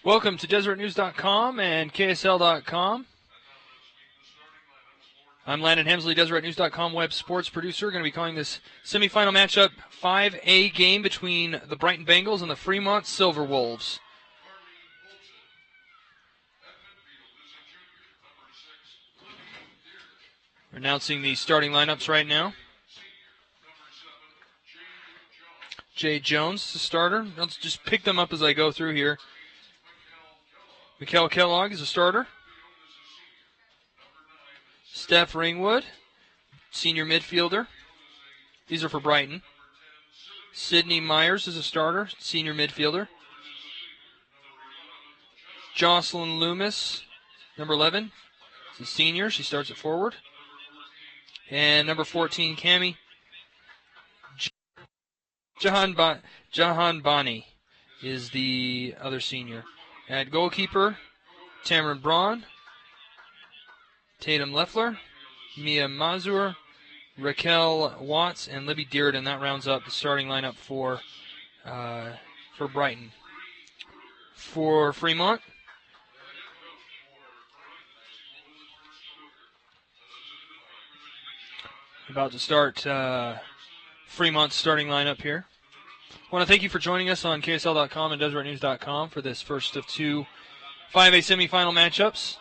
Welcome to DeseretNews.com and KSL.com. I'm Landon Hemsley, DeseretNews.com web sports producer. Going to be calling this semifinal matchup 5A game between the Brighton Bengals and the Fremont Silverwolves. We're announcing the starting lineups right now. Jay Jones, the starter. Let's just pick them up as I go through here. Mikel Kellogg is a starter. Steph Ringwood, senior midfielder. These are for Brighton. Sydney Myers is a starter, senior midfielder. Jocelyn Loomis, number 11, is a senior. She starts at forward. And number 14, Cami Jahan Bani is the other senior. At goalkeeper, Tamron Braun, Tatum Leffler, Mia Mazur, Raquel Watts, and Libby Dearden. That rounds up the starting lineup for Brighton. For Fremont, about to start Fremont's starting lineup here. I want to thank you for joining us on KSL.com and DeseretNews.com for this first of two 5A semifinal matchups.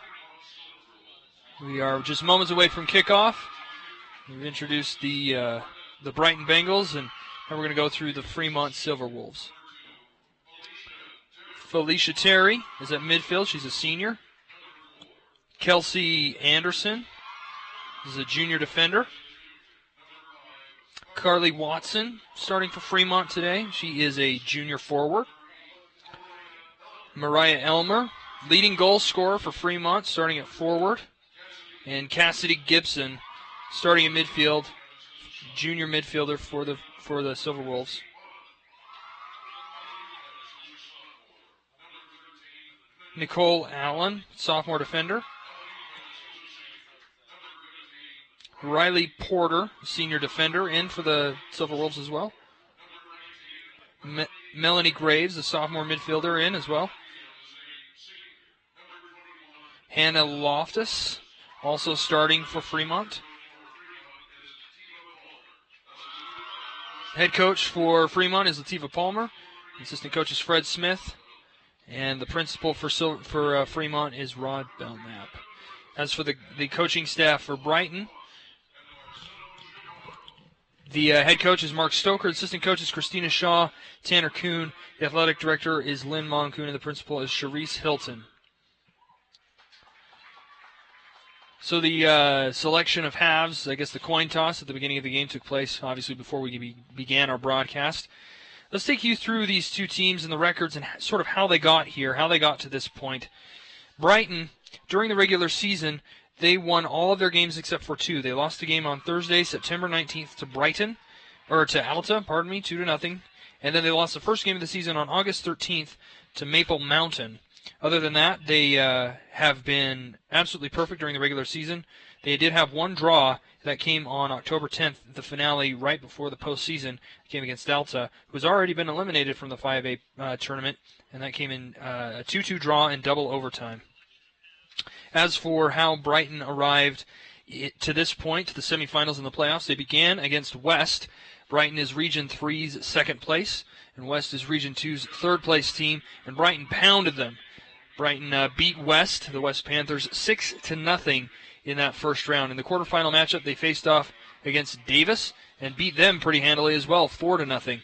We are just moments away from kickoff. We've introduced the Brighton Bengals, and now we're going to go through the Fremont Silverwolves. Felicia Terry is at midfield. She's a senior. Kelsey Anderson is a junior defender. Carly Watson starting for Fremont today. She is a junior forward. Mariah Elmer, leading goal scorer for Fremont, starting at forward. And Cassidy Gibson starting in midfield, junior midfielder for the Silverwolves. Nicole Allen, sophomore defender. Riley Porter, senior defender, in for the Silverwolves as well. Melanie Graves, a sophomore midfielder, in as well. Hannah Loftus, also starting for Fremont. Head coach for Fremont is Latifah Palmer. Assistant coach is Fred Smith. And the principal for Fremont is Rod Belknap. As for the coaching staff for Brighton, the head coach is Mark Stoker. The assistant coach is Christina Shaw, Tanner Kuhn. The athletic director is Lynn Moncoon, and the principal is Charisse Hilton. So the selection of halves, I guess the coin toss at the beginning of the game took place, obviously, before we began our broadcast. Let's take you through these two teams and the records and sort of how they got here, how they got to this point. Brighton, during the regular season, they won all of their games except for two. They lost a game on Thursday, September 19th to Alta, 2-0. And then they lost the first game of the season on August 13th to Maple Mountain. Other than that, they have been absolutely perfect during the regular season. They did have one draw that came on October 10th, the finale right before the postseason. It came against Alta, who has already been eliminated from the 5A tournament, and that came in a 2-2 draw in double overtime. As for how Brighton arrived to this point, to the semifinals and the playoffs, they began against West. Brighton is Region 3's second place, and West is Region 2's third place team, and Brighton pounded them. Brighton beat West, the West Panthers, 6-0 in that first round. In the quarterfinal matchup, they faced off against Davis and beat them pretty handily as well, 4-0.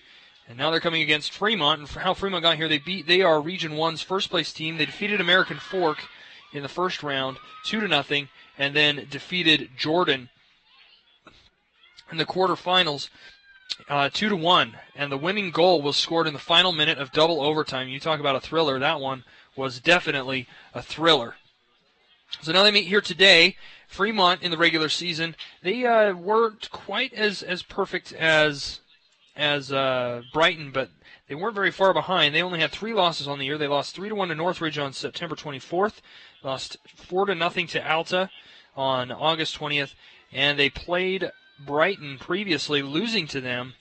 And now they're coming against Fremont, and for how Fremont got here, they are Region 1's first place team. They defeated American Fork in the first round, 2-0, and then defeated Jordan in the quarterfinals, 2-1. And the winning goal was scored in the final minute of double overtime. You talk about a thriller. That one was definitely a thriller. So now they meet here today. Fremont in the regular season, they weren't quite as perfect as Brighton, but they weren't very far behind. They only had 3 losses on the year. They lost 3-1 to Northridge on September 24th, lost 4-0 to Alta on August 20th, and they played Brighton previously, losing to them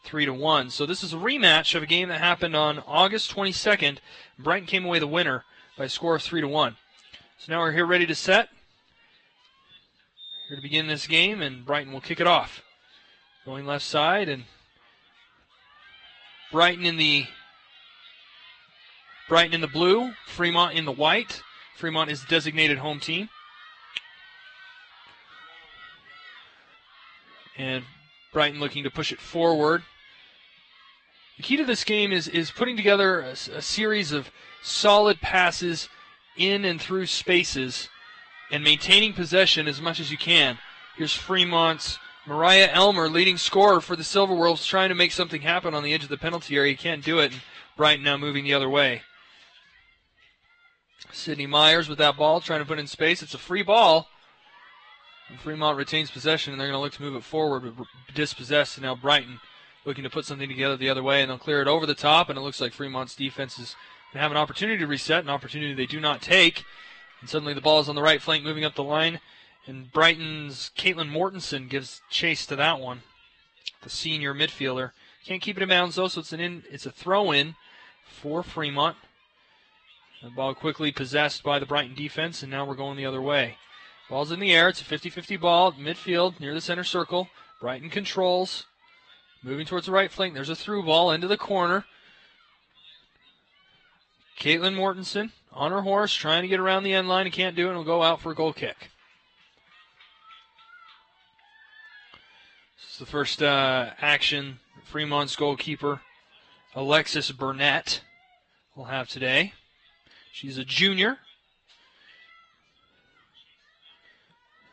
3-1. So this is a rematch of a game that happened on August 22nd. Brighton came away the winner by a score of 3-1. So now we're here ready to set. Here to begin this game, and Brighton will kick it off. Going left side, and Brighton in the blue, Fremont in the white. Fremont is the designated home team. And Brighton looking to push it forward. The key to this game is putting together a series of solid passes in and through spaces and maintaining possession as much as you can. Here's Fremont's Mariah Elmer, leading scorer for the Silverwolves, trying to make something happen on the edge of the penalty area. He can't do it, and Brighton now moving the other way. Sidney Myers with that ball, trying to put in space. It's a free ball. And Fremont retains possession, and they're going to look to move it forward, but dispossessed, and now Brighton looking to put something together the other way, and they'll clear it over the top, and it looks like Fremont's defense is going to have an opportunity to reset, an opportunity they do not take. And suddenly the ball is on the right flank moving up the line. And Brighton's Caitlin Mortensen gives chase to that one. The senior midfielder. Can't keep it in bounds though, so it's a throw-in for Fremont. The ball quickly possessed by the Brighton defense, and now we're going the other way. Ball's in the air. It's a 50-50 ball. Midfield near the center circle. Brighton controls. Moving towards the right flank. There's a through ball into the corner. Caitlin Mortensen on her horse, trying to get around the end line and can't do it, and will go out for a goal kick. This is the first action Fremont's goalkeeper, Alexis Burnett, will have today. She's a junior.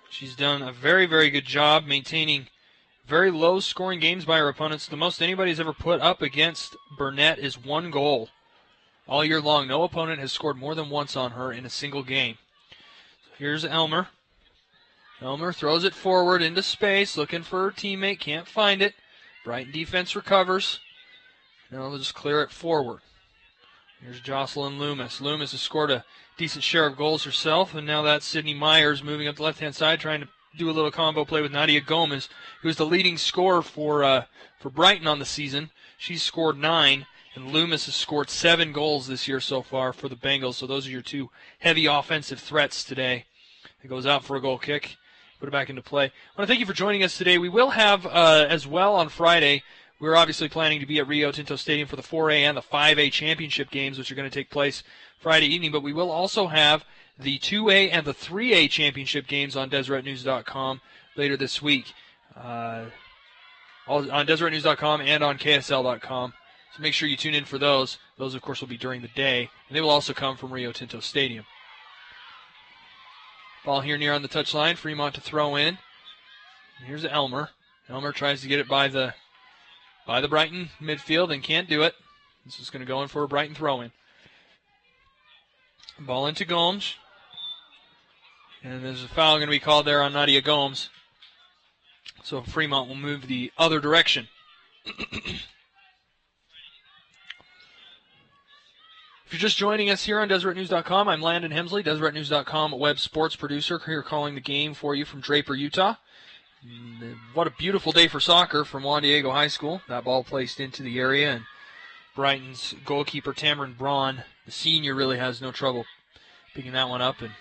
She's done a very, very good job maintaining very low scoring games by her opponents. The most anybody's ever put up against Burnett is 1 goal. All year long, no opponent has scored more than once on her in a single game. So here's Elmer. Elmer throws it forward into space, looking for her teammate, can't find it. Brighton defense recovers. Now they'll just clear it forward. Here's Jocelyn Loomis. Loomis has scored a decent share of goals herself, and now that's Sidney Myers moving up the left-hand side, trying to do a little combo play with Nadia Gomez, who's the leading scorer for Brighton on the season. She's scored 9. And Loomis has scored 7 goals this year so far for the Bengals. So those are your 2 heavy offensive threats today. It goes out for a goal kick. Put it back into play. I want to thank you for joining us today. We will have, as well on Friday, we're obviously planning to be at Rio Tinto Stadium for the 4A and the 5A championship games, which are going to take place Friday evening. But we will also have the 2A and the 3A championship games on DeseretNews.com later this week. On DeseretNews.com and on KSL.com. So make sure you tune in for those. Those, of course, will be during the day. And they will also come from Rio Tinto Stadium. Ball here near on the touchline. Fremont to throw in. And here's Elmer. Elmer tries to get it by the Brighton midfield and can't do it. This is going to go in for a Brighton throw-in. Ball into Gomes. And there's a foul going to be called there on Nadia Gomes. So Fremont will move the other direction. If you're just joining us here on DeseretNews.com, I'm Landon Hemsley, DeseretNews.com web sports producer, here calling the game for you from Draper, Utah. What a beautiful day for soccer from Juan Diego High School. That ball placed into the area, and Brighton's goalkeeper, Tamron Braun, the senior, really has no trouble picking that one up and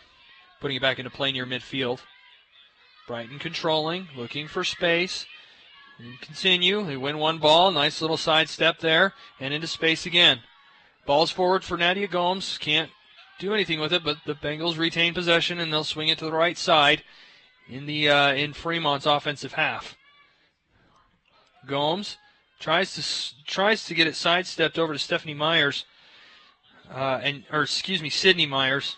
putting it back into play near midfield. Brighton controlling, looking for space. And continue. They win one ball. Nice little sidestep there, and into space again. Ball's forward for Nadia Gomes. Can't do anything with it, but the Bengals retain possession, and they'll swing it to the right side in Fremont's offensive half. Gomes tries to get it sidestepped over to Stephanie Myers, Sidney Myers.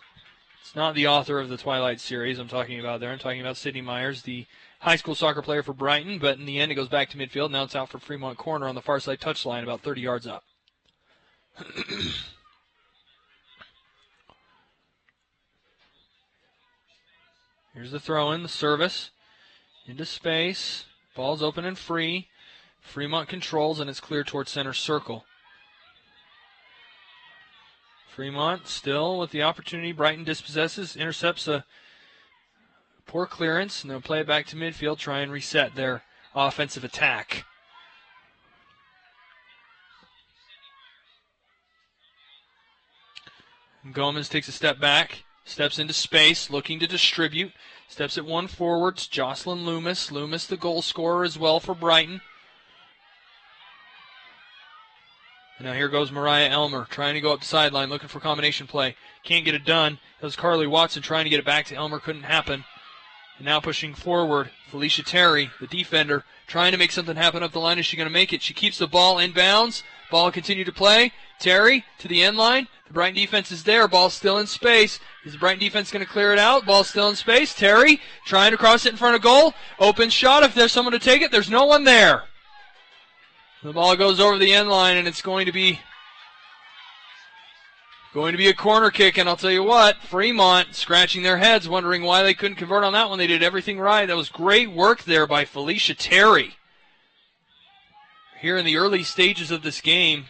It's not the author of the Twilight series I'm talking about there. I'm talking about Sidney Myers, the high school soccer player for Brighton, but in the end it goes back to midfield. Now it's out for Fremont corner on the far side touchline, about 30 yards up. Here's the throw-in, the service, into space. Ball's open and free. Fremont controls, and it's cleared towards center circle. Fremont still with the opportunity. Brighton dispossesses, intercepts a poor clearance, and they'll play it back to midfield, try and reset their offensive attack. Gomez takes a step back, steps into space, looking to distribute. Steps at one forward. Jocelyn Loomis. Loomis, the goal scorer as well for Brighton. And now here goes Mariah Elmer, trying to go up the sideline, looking for combination play. Can't get it done. That was Carly Watson trying to get it back to Elmer. Couldn't happen. And now pushing forward, Felicia Terry, the defender, trying to make something happen up the line. Is she going to make it? She keeps the ball inbounds. Ball continued to play. Terry to the end line. The Brighton defense is there. Ball still in space. Is the Brighton defense going to clear it out? Ball still in space. Terry trying to cross it in front of goal. Open shot. If there's someone to take it, there's no one there. The ball goes over the end line, and it's going to be a corner kick. And I'll tell you what, Fremont scratching their heads, wondering why they couldn't convert on that one. They did everything right. That was great work there by Felicia Terry. Here in the early stages of this game,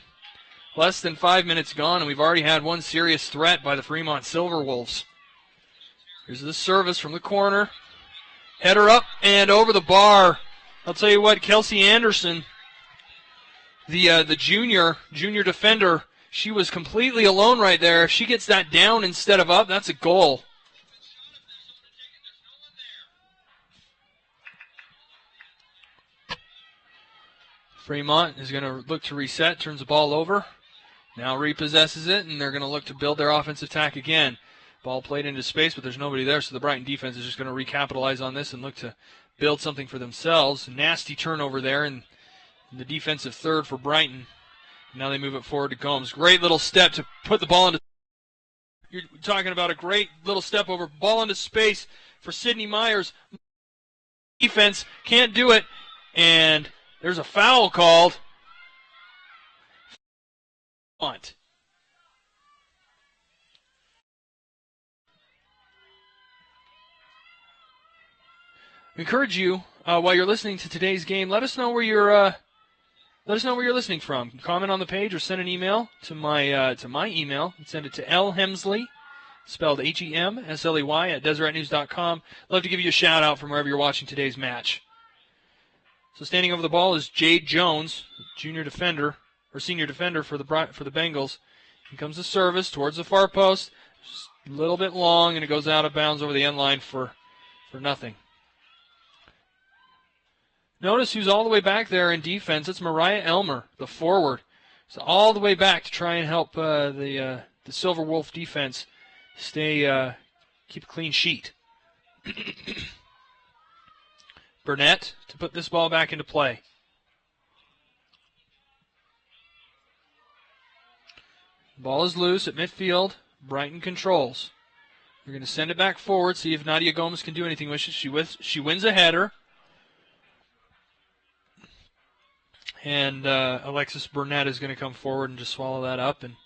less than 5 minutes gone, and we've already had one serious threat by the Fremont Silverwolves. Here's the service from the corner. Header up and over the bar. I'll tell you what, Kelsey Anderson, the junior defender, she was completely alone right there. If she gets that down instead of up, that's a goal. Fremont is going to look to reset, turns the ball over. Now repossesses it, and they're going to look to build their offensive attack again. Ball played into space, but there's nobody there, so the Brighton defense is just going to recapitalize on this and look to build something for themselves. Nasty turnover there in the defensive third for Brighton. Now they move it forward to Gomes. Great little step to put the ball into. You're talking about a great little step over. Ball into space for Sydney Myers. Defense can't do it, and there's a foul called. I encourage you, while you're listening to today's game, let us know where you're listening from. Comment on the page or send an email to my email. Send it to L Hemsley, spelled HEMSLEY at DeseretNews.com. Love to give you a shout out from wherever you're watching today's match. So standing over the ball is Jade Jones, senior defender for the Bengals. Here comes the service towards the far post. Just a little bit long, and it goes out of bounds over the end line for nothing. Notice who's all the way back there in defense. It's Mariah Elmer, the forward. So all the way back to try and help the Silver Wolf defense keep a clean sheet. Burnett to put this ball back into play. Ball is loose at midfield. Brighton controls. They're going to send it back forward, see if Nadia Gomes can do anything with it. She wins a header. And Alexis Burnett is going to come forward and just swallow that up, and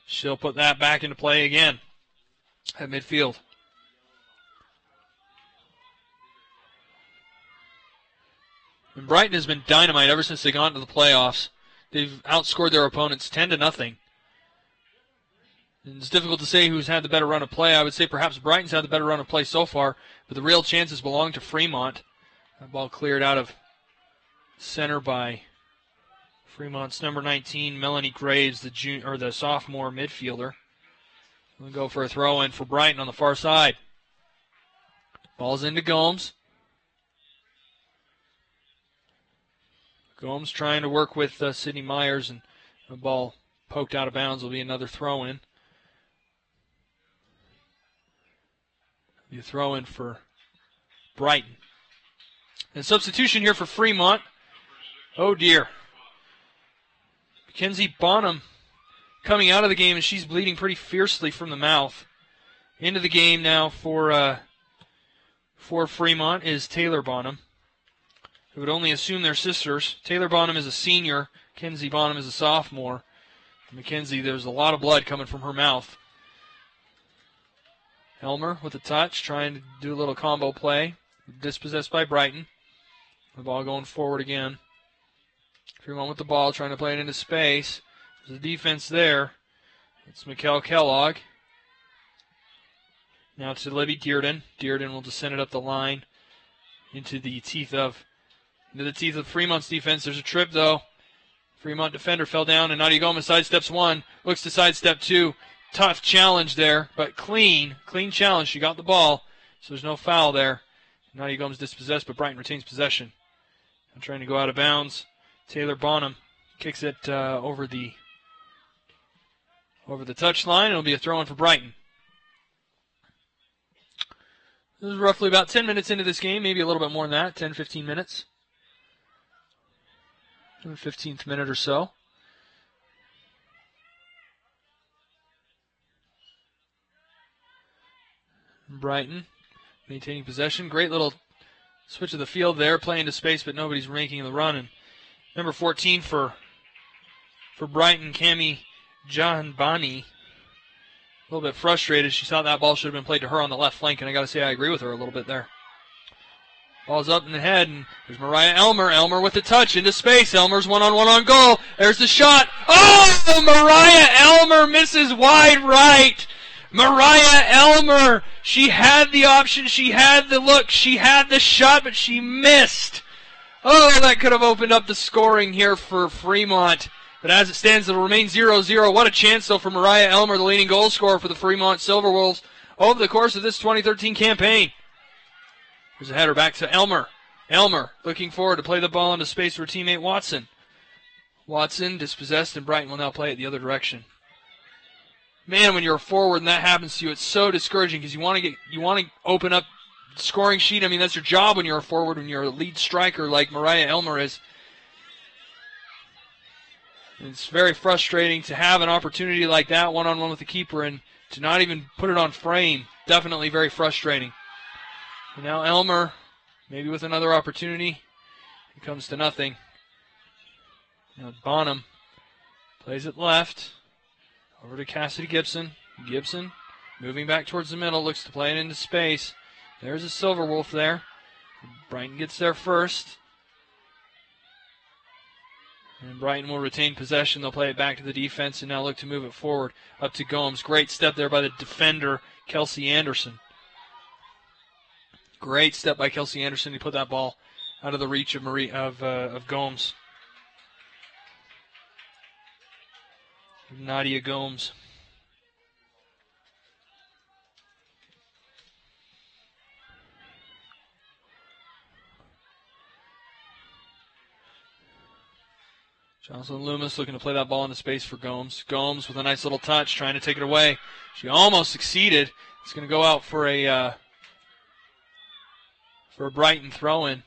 she'll put that back into play again at midfield. And Brighton has been dynamite ever since they got into the playoffs. They've outscored their opponents 10-0. It's difficult to say who's had the better run of play. I would say perhaps Brighton's had the better run of play so far, but the real chances belong to Fremont. That ball cleared out of center by Fremont's number 19, Melanie Graves, the sophomore midfielder. We'll go for a throw-in for Brighton on the far side. Ball's into Gomes. Gomes trying to work with Sydney Myers, and the ball poked out of bounds. Will be another throw-in. The throw-in for Brighton. And substitution here for Fremont. Oh, dear. Mackenzie Bonham coming out of the game, and she's bleeding pretty fiercely from the mouth. Into the game now for Fremont is Taylor Bonham. Who would only assume they're sisters. Taylor Bonham is a senior. Mackenzie Bonham is a sophomore. Mackenzie, there's a lot of blood coming from her mouth. Elmer with a touch, trying to do a little combo play. Dispossessed by Brighton. The ball going forward again. Fremont with the ball, trying to play it into space. There's a defense there. It's Mikkel Kellogg. Now to Libby Dearden. Dearden will just send it up the line into the teeth of Fremont's defense. There's a trip, though. Fremont defender fell down, and Nadia Gomez sidesteps one. Looks to sidestep two. tough challenge there, but clean challenge. She got the ball, so there's no foul there. Nadia Gomes dispossessed, but Brighton retains possession. I'm trying to go out of bounds. Taylor Bonham kicks it over the touchline. It'll be a throw-in for Brighton. This is roughly about 10 minutes into this game, maybe a little bit more than that, 10, 15 minutes. In the 15th minute or so. Brighton maintaining possession. Great little switch of the field there, playing to space, but nobody's making the run. And number 14 for Brighton, Cami Jahanbani, a little bit frustrated. She thought that ball should have been played to her on the left flank, and I got to say I agree with her a little bit there. Ball's up in the head, and there's Mariah Elmer. Elmer with the touch into space. Elmer's one-on-one on goal. There's the shot. Oh, Mariah Elmer misses wide right. Mariah Elmer, she had the option, she had the look, she had the shot, but she missed. Oh, that could have opened up the scoring here for Fremont. But as it stands, it'll remain 0-0. What a chance, though, for Mariah Elmer, the leading goal scorer for the Fremont Silverwolves over the course of this 2013 campaign. There's a header back to Elmer. Elmer looking forward to play the ball into space for teammate Watson. Watson dispossessed, and Brighton will now play it the other direction. Man, when you're a forward and that happens to you, it's so discouraging because you want to open up the scoring sheet. I mean, that's your job when you're a forward, when you're a lead striker like Mariah Elmer is. It's very frustrating to have an opportunity like that, one-on-one with the keeper, and to not even put it on frame. Definitely very frustrating. And now Elmer, maybe with another opportunity, it comes to nothing. Now Bonham plays it left. Over to Cassidy Gibson. Gibson moving back towards the middle, looks to play it into space. There's a Silverwolf there. Brighton gets there first. And Brighton will retain possession. They'll play it back to the defense and now look to move it forward up to Gomes. Great step there by the defender, Kelsey Anderson. Great step by Kelsey Anderson to put that ball out of the reach of Gomes. Nadia Gomes. Jocelyn Loomis looking to play that ball into space for Gomes. Gomes with a nice little touch, trying to take it away. She almost succeeded. It's going to go out for a Brighton throw-in.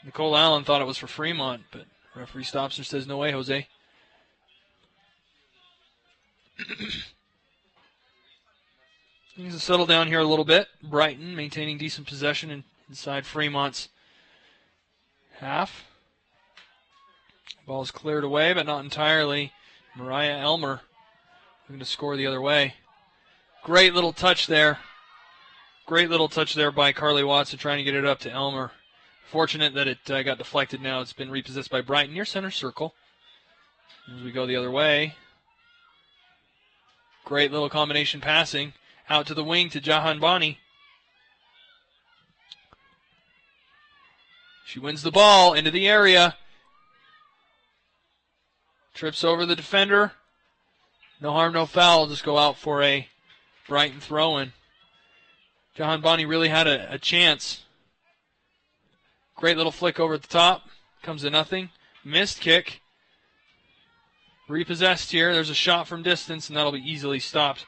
Nicole Allen thought it was for Fremont, but referee stops her, says, no way, Jose. Things have settled down here a little bit. Brighton maintaining decent possession inside Fremont's half. Ball's cleared away, but not entirely. Mariah Elmer looking to score the other way. Great little touch there. Great little touch there by Carly Watson trying to get it up to Elmer. Fortunate that it got deflected now. It's been repossessed by Brighton near center circle. As we go the other way. Great little combination passing. Out to the wing to Jahan Bani. She wins the ball into the area. Trips over the defender. No harm, no foul. Just go out for a Brighton throw-in. Jahan Bani really had a chance. Great little flick over at the top. Comes to nothing. Missed kick. Repossessed here. There's a shot from distance, and that'll be easily stopped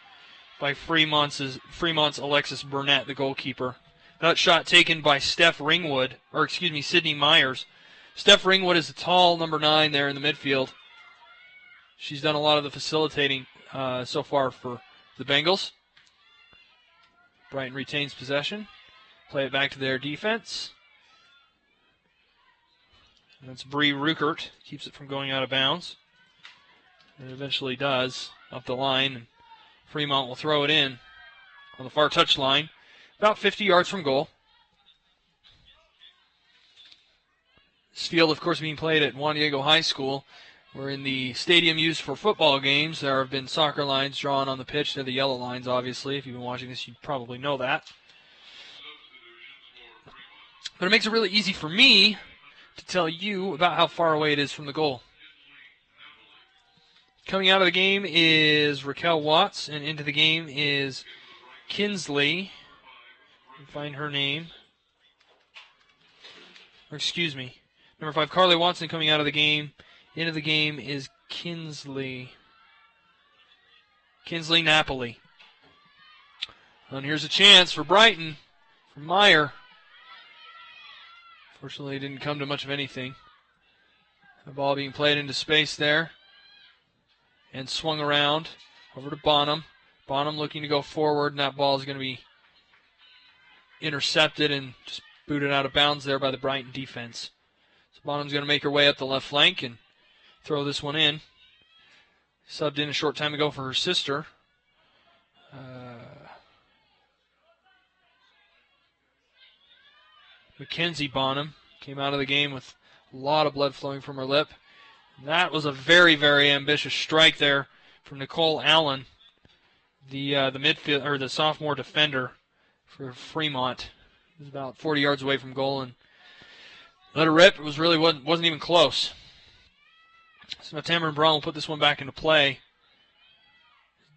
by Fremont's Alexis Burnett, the goalkeeper. That shot taken by Sydney Myers. Steph Ringwood is the tall number 9 there in the midfield. She's done a lot of the facilitating so far for the Bengals. Brighton retains possession. Play it back to their defense. And that's Bree Ruckert. Keeps it from going out of bounds. It eventually does, up the line, and Fremont will throw it in on the far touchline, about 50 yards from goal. This field, of course, being played at Juan Diego High School, where in the stadium used for football games, there have been soccer lines drawn on the pitch. They're the yellow lines, obviously. If you've been watching this, you probably know that. But it makes it really easy for me to tell you about how far away it is from the goal. Coming out of the game is Raquel Watts, and into the game is Kinsley. Find her name. Or excuse me. Number 5, Carly Watson coming out of the game. Into the game is Kinsley Napoli. And here's a chance for Brighton, for Meyer. Fortunately, it didn't come to much of anything. The ball being played into space there. And swung around over to Bonham. Bonham looking to go forward, and that ball is going to be intercepted and just booted out of bounds there by the Brighton defense. So Bonham's going to make her way up the left flank and throw this one in. Subbed in a short time ago for her sister. Mackenzie Bonham came out of the game with a lot of blood flowing from her lip. That was a very, very ambitious strike there from Nicole Allen, the midfield or the sophomore defender for Fremont. It was about 40 yards away from goal and let her rip. It wasn't even close. So now Tamara Braun will put this one back into play.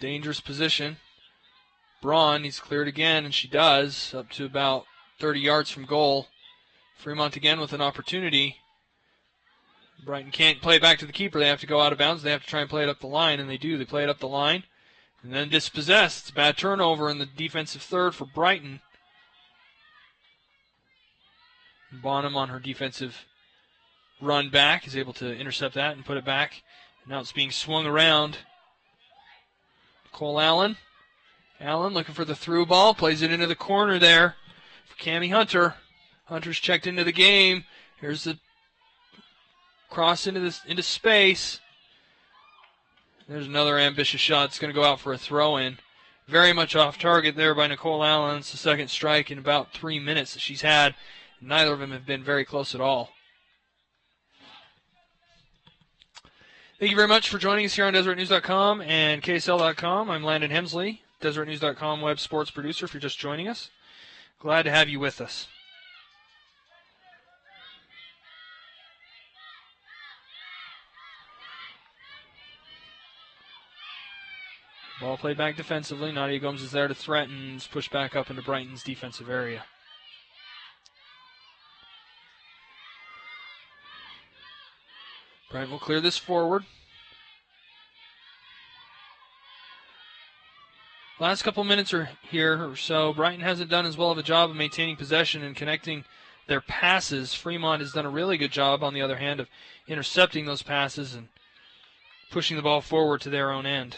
Dangerous position. Braun needs cleared again, and she does, up to about 30 yards from goal. Fremont again with an opportunity. Brighton can't play it back to the keeper. They have to go out of bounds. They have to try and play it up the line, and they do. They play it up the line and then dispossessed. It's a bad turnover in the defensive third for Brighton. Bonham on her defensive run back is able to intercept that and put it back. And now it's being swung around. Nicole Allen. Allen looking for the through ball. Plays it into the corner there for Cammie Hunter. Hunter's checked into the game. Here's the cross into space. There's another ambitious shot. It's going to go out for a throw-in. Very much off target there by Nicole Allen. It's the second strike in about 3 minutes that she's had. Neither of them have been very close at all. Thank you very much for joining us here on DesertNews.com and KSL.com. I'm Landon Hemsley, DesertNews.com web sports producer, if you're just joining us. Glad to have you with us. Ball played back defensively. Nadia Gomes is there to threaten. It's pushed back up into Brighton's defensive area. Brighton will clear this forward. Last couple minutes here or so, Brighton hasn't done as well of a job of maintaining possession and connecting their passes. Fremont has done a really good job, on the other hand, of intercepting those passes and pushing the ball forward to their own end.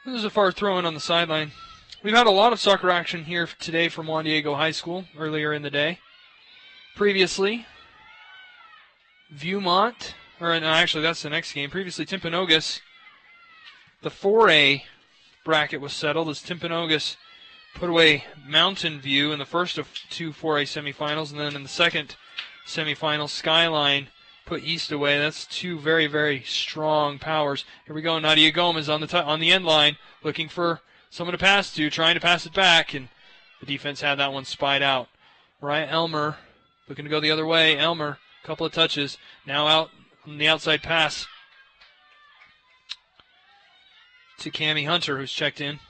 This is a far throw-in on the sideline. We've had a lot of soccer action here today from Juan Diego High School earlier in the day. Previously, Viewmont, actually that's the next game. Previously, Timpanogos, the 4A bracket was settled as Timpanogos put away Mountain View in the first of two 4A semifinals, and then in the second semifinal, Skyline put East away. That's two very, very strong powers. Here we go. Nadia Gomez on the end line, looking for someone to pass to, trying to pass it back, and the defense had that one spied out. Mariah Elmer looking to go the other way. Elmer, a couple of touches. Now out on the outside pass to Cammie Hunter, who's checked in.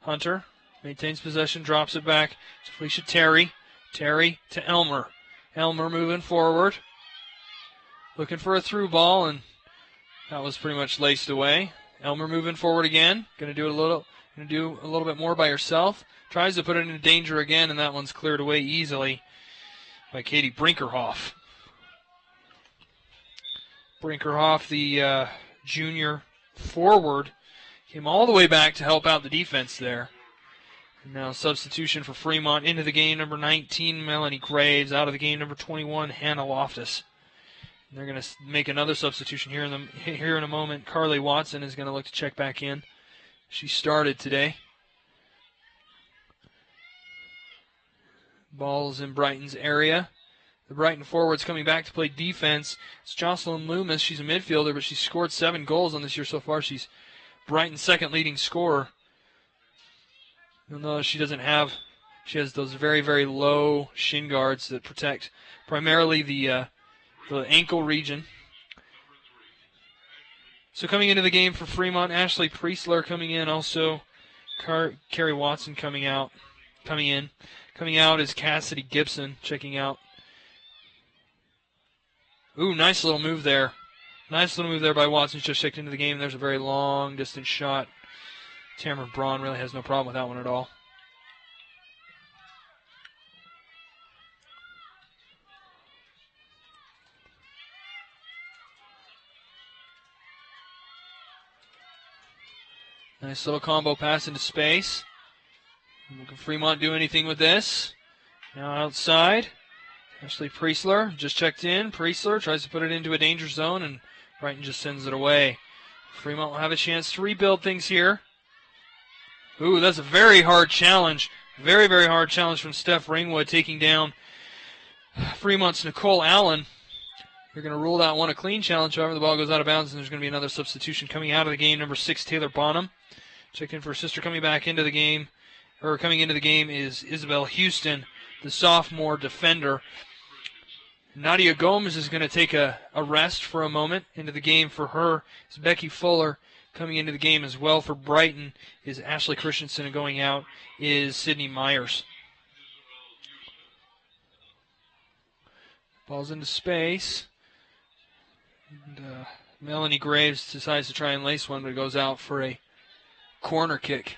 Hunter maintains possession, drops it back to Felicia Terry. Terry to Elmer. Elmer moving forward. Looking for a through ball, and that was pretty much laced away. Elmer moving forward again. Going to do a little bit more by herself. Tries to put it into danger again, and that one's cleared away easily by Katie Brinkerhoff. Brinkerhoff, the junior forward, came all the way back to help out the defense there. And now substitution for Fremont into the game, number 19, Melanie Graves. Out of the game, number 21, Hannah Loftus. They're going to make another substitution here in a moment. Carly Watson is going to look to check back in. She started today. Ball's in Brighton's area. The Brighton forwards coming back to play defense. It's Jocelyn Loomis. She's a midfielder, but she's scored 7 goals on this year so far. She's Brighton's second leading scorer. Even though she has those very, very low shin guards that protect primarily the ankle region. So coming into the game for Fremont, Ashley Priestler coming in also. Carrie Watson coming in. Coming out is Cassidy Gibson checking out. Ooh, nice little move there. Nice little move there by Watson. Just checked into the game. There's a very long distance shot. Tamara Braun really has no problem with that one at all. Nice little combo pass into space. Can Fremont do anything with this? Now outside. Ashley Priestler just checked in. Priestler tries to put it into a danger zone, and Brighton just sends it away. Fremont will have a chance to rebuild things here. Ooh, that's a very hard challenge. Very, very hard challenge from Steph Ringwood, taking down Fremont's Nicole Allen. They're going to rule that one a clean challenge. However, the ball goes out of bounds, and there's going to be another substitution coming out of the game. Number 6, Taylor Bonham. Checked in for her sister. Coming into the game is Isabel Houston, the sophomore defender. Nadia Gomes is going to take a rest for a moment. Into the game for her is Becky Fuller. Coming into the game as well for Brighton is Ashley Christensen, and going out is Sydney Myers. Ball's into space. And, Melanie Graves decides to try and lace one, but it goes out for a corner kick.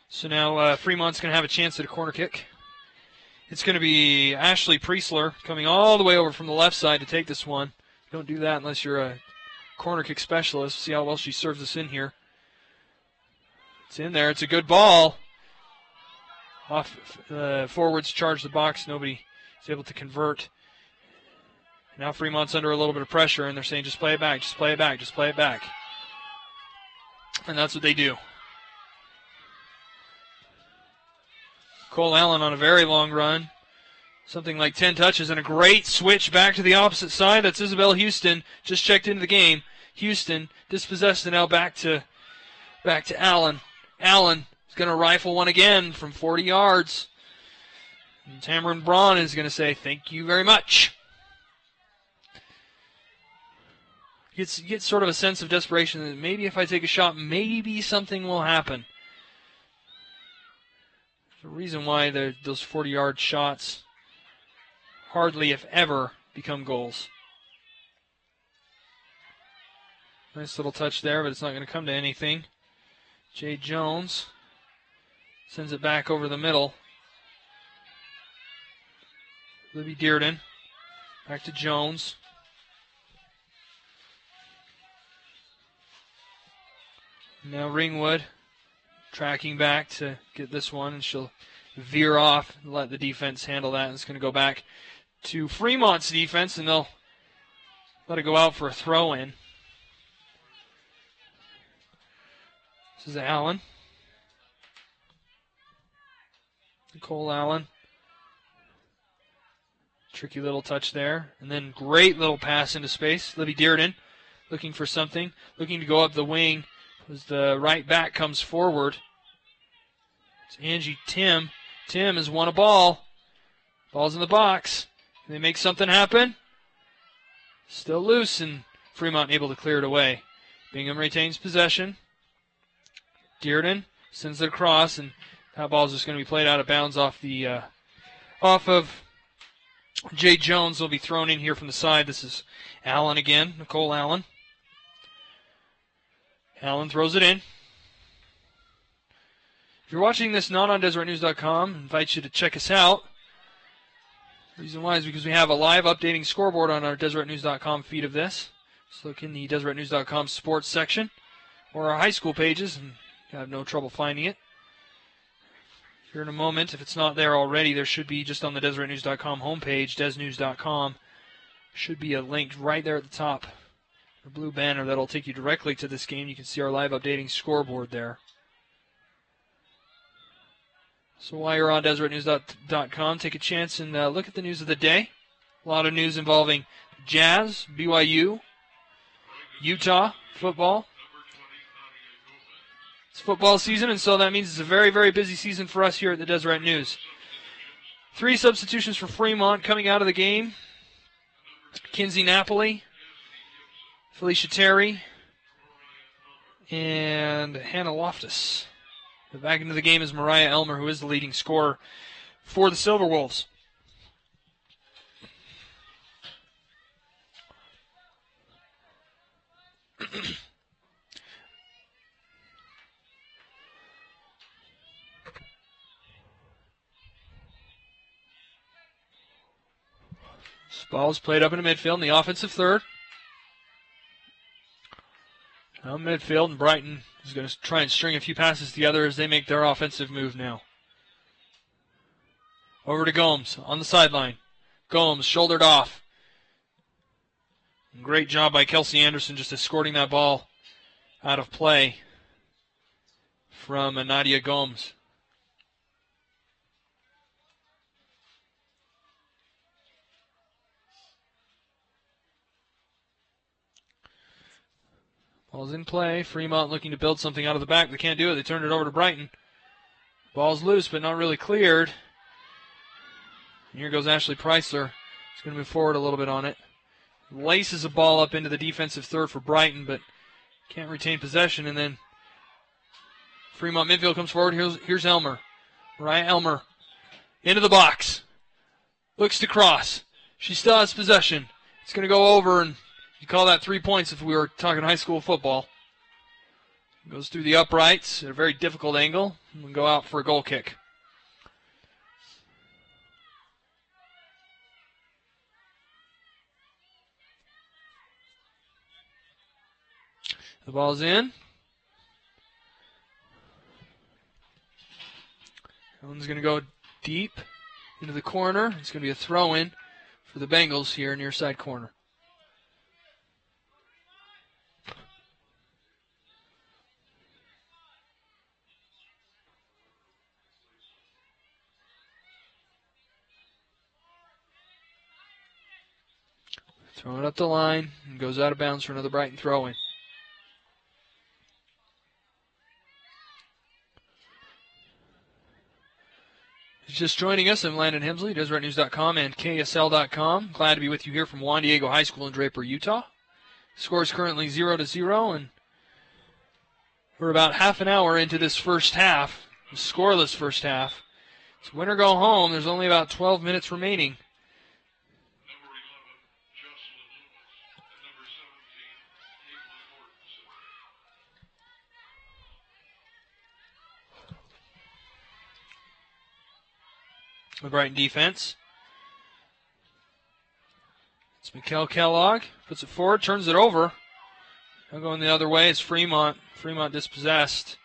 So now Fremont's going to have a chance at a corner kick. It's going to be Ashley Priestler coming all the way over from the left side to take this one. Don't do that unless you're a corner kick specialist. See how well she serves this in here. It's in there. It's a good ball. Forwards charge the box. Nobody is able to convert. Now Fremont's under a little bit of pressure, and they're saying, just play it back, just play it back, just play it back. And that's what they do. Cole Allen on a very long run. Something like 10 touches, and a great switch back to the opposite side. That's Isabel Houston, just checked into the game. Houston dispossessed, and now back to Allen. Allen is going to rifle one again from 40 yards. And Tamara Braun is going to say, thank you very much. You get sort of a sense of desperation that maybe if I take a shot, maybe something will happen. There's a reason why those 40-yard shots hardly, if ever, become goals. Nice little touch there, but it's not going to come to anything. Jay Jones sends it back over the middle. Libby Dearden. Back to Jones. Now Ringwood tracking back to get this one, and she'll veer off and let the defense handle that. And it's going to go back to Fremont's defense, and they'll let it go out for a throw-in. This is Allen. Nicole Allen. Tricky little touch there. And then great little pass into space. Libby Dearden looking for something. Looking to go up the wing as the right back comes forward. It's Angie Tim. Tim has won a ball. Ball's in the box. Can they make something happen? Still loose, and Fremont able to clear it away. Bingham retains possession. Dearden sends it across, and that ball's just going to be played out of bounds off of Jay Jones. Will be thrown in here from the side. This is Allen again, Nicole Allen. Allen throws it in. If you're watching this not on DeseretNews.com, I invite you to check us out. The reason why is because we have a live updating scoreboard on our DeseretNews.com feed of this. Just look in the DeseretNews.com sports section or our high school pages, and you have no trouble finding it. Here in a moment, if it's not there already, there should be just on the DeseretNews.com homepage, DesNews.com. Should be a link right there at the top. A blue banner that'll take you directly to this game. You can see our live updating scoreboard there. So while you're on DeseretNews.com, take a chance and look at the news of the day. A lot of news involving Jazz, BYU, Utah, football. It's football season, and so that means it's a very, very busy season for us here at the Deseret News. 3 substitutions for Fremont coming out of the game. Kinsey Napoli, Felicia Terry, and Hannah Loftus. Back into the game is Mariah Elmer, who is the leading scorer for the Silver Wolves. This ball is played up into midfield in the offensive third. Now midfield, and Brighton is going to try and string a few passes together as they make their offensive move now. Over to Gomes on the sideline. Gomes shouldered off. Great job by Kelsey Anderson just escorting that ball out of play from Nadia Gomes. Ball's in play. Fremont looking to build something out of the back. They can't do it. They turned it over to Brighton. Ball's loose, but not really cleared. And here goes Ashley Preisler. He's going to move forward a little bit on it. Laces a ball up into the defensive third for Brighton, but can't retain possession. And then Fremont midfield comes forward. Here's Elmer. Mariah Elmer into the box. Looks to cross. She still has possession. It's going to go over, and you call that 3 points if we were talking high school football. Goes through the uprights at a very difficult angle and will go out for a goal kick. The ball's in. That one's going to go deep into the corner. It's going to be a throw-in for the Bengals here near side corner. Throw it up the line and goes out of bounds for another Brighton throw-in. Just joining us, I'm Landon Hemsley, DeseretNews.com and KSL.com. Glad to be with you here from Juan Diego High School in Draper, Utah. Score is currently 0-0, and we're about half an hour into this first half, scoreless first half. It's win or go home. There's only about 12 minutes remaining. The Brighton defense. It's Mikkel Kellogg. Puts it forward, turns it over. Now going the other way is Fremont. Fremont dispossessed.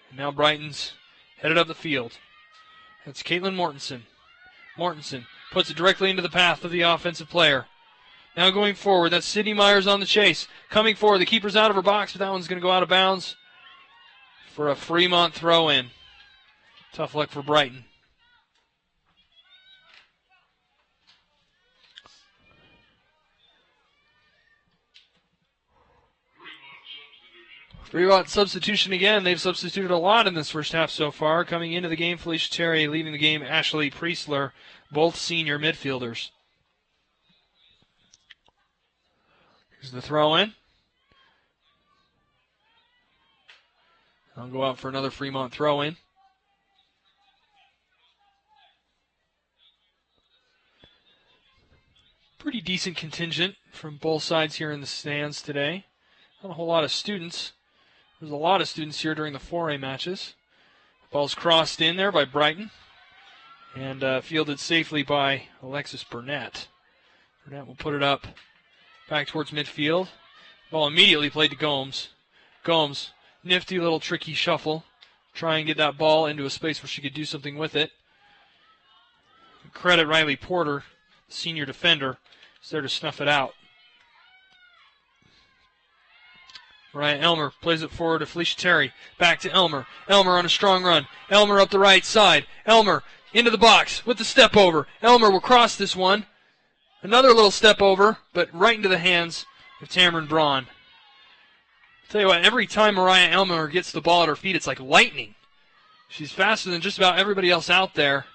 And now Brighton's headed up the field. That's Caitlin Mortensen. Mortensen puts it directly into the path of the offensive player. Now going forward, that's Sydney Myers on the chase. Coming forward, the keeper's out of her box, but that one's going to go out of bounds for a Fremont throw-in. Tough luck for Brighton. Fremont substitution again. They've substituted a lot in this first half so far. Coming into the game, Felicia Terry. Leaving the game, Ashley Preisler, both senior midfielders. Here's the throw-in. I'll go out for another Fremont throw-in. Pretty decent contingent from both sides here in the stands today. Not a whole lot of students. There's a lot of students here during the 4A matches. Ball's crossed in there by Brighton and fielded safely by Alexis Burnett. Burnett will put it up back towards midfield. Ball immediately played to Gomes. Gomes, nifty little tricky shuffle. Try and get that ball into a space where she could do something with it. Credit Riley Porter, the senior defender, is there to snuff it out. Ryan Elmer plays it forward to Felicia Terry. Back to Elmer. Elmer on a strong run. Elmer up the right side. Elmer into the box with the step over. Elmer will cross this one. Another little step over, but right into the hands of Tamron Braun. I'll tell you what, every time Mariah Elmer gets the ball at her feet, it's like lightning. She's faster than just about everybody else out there.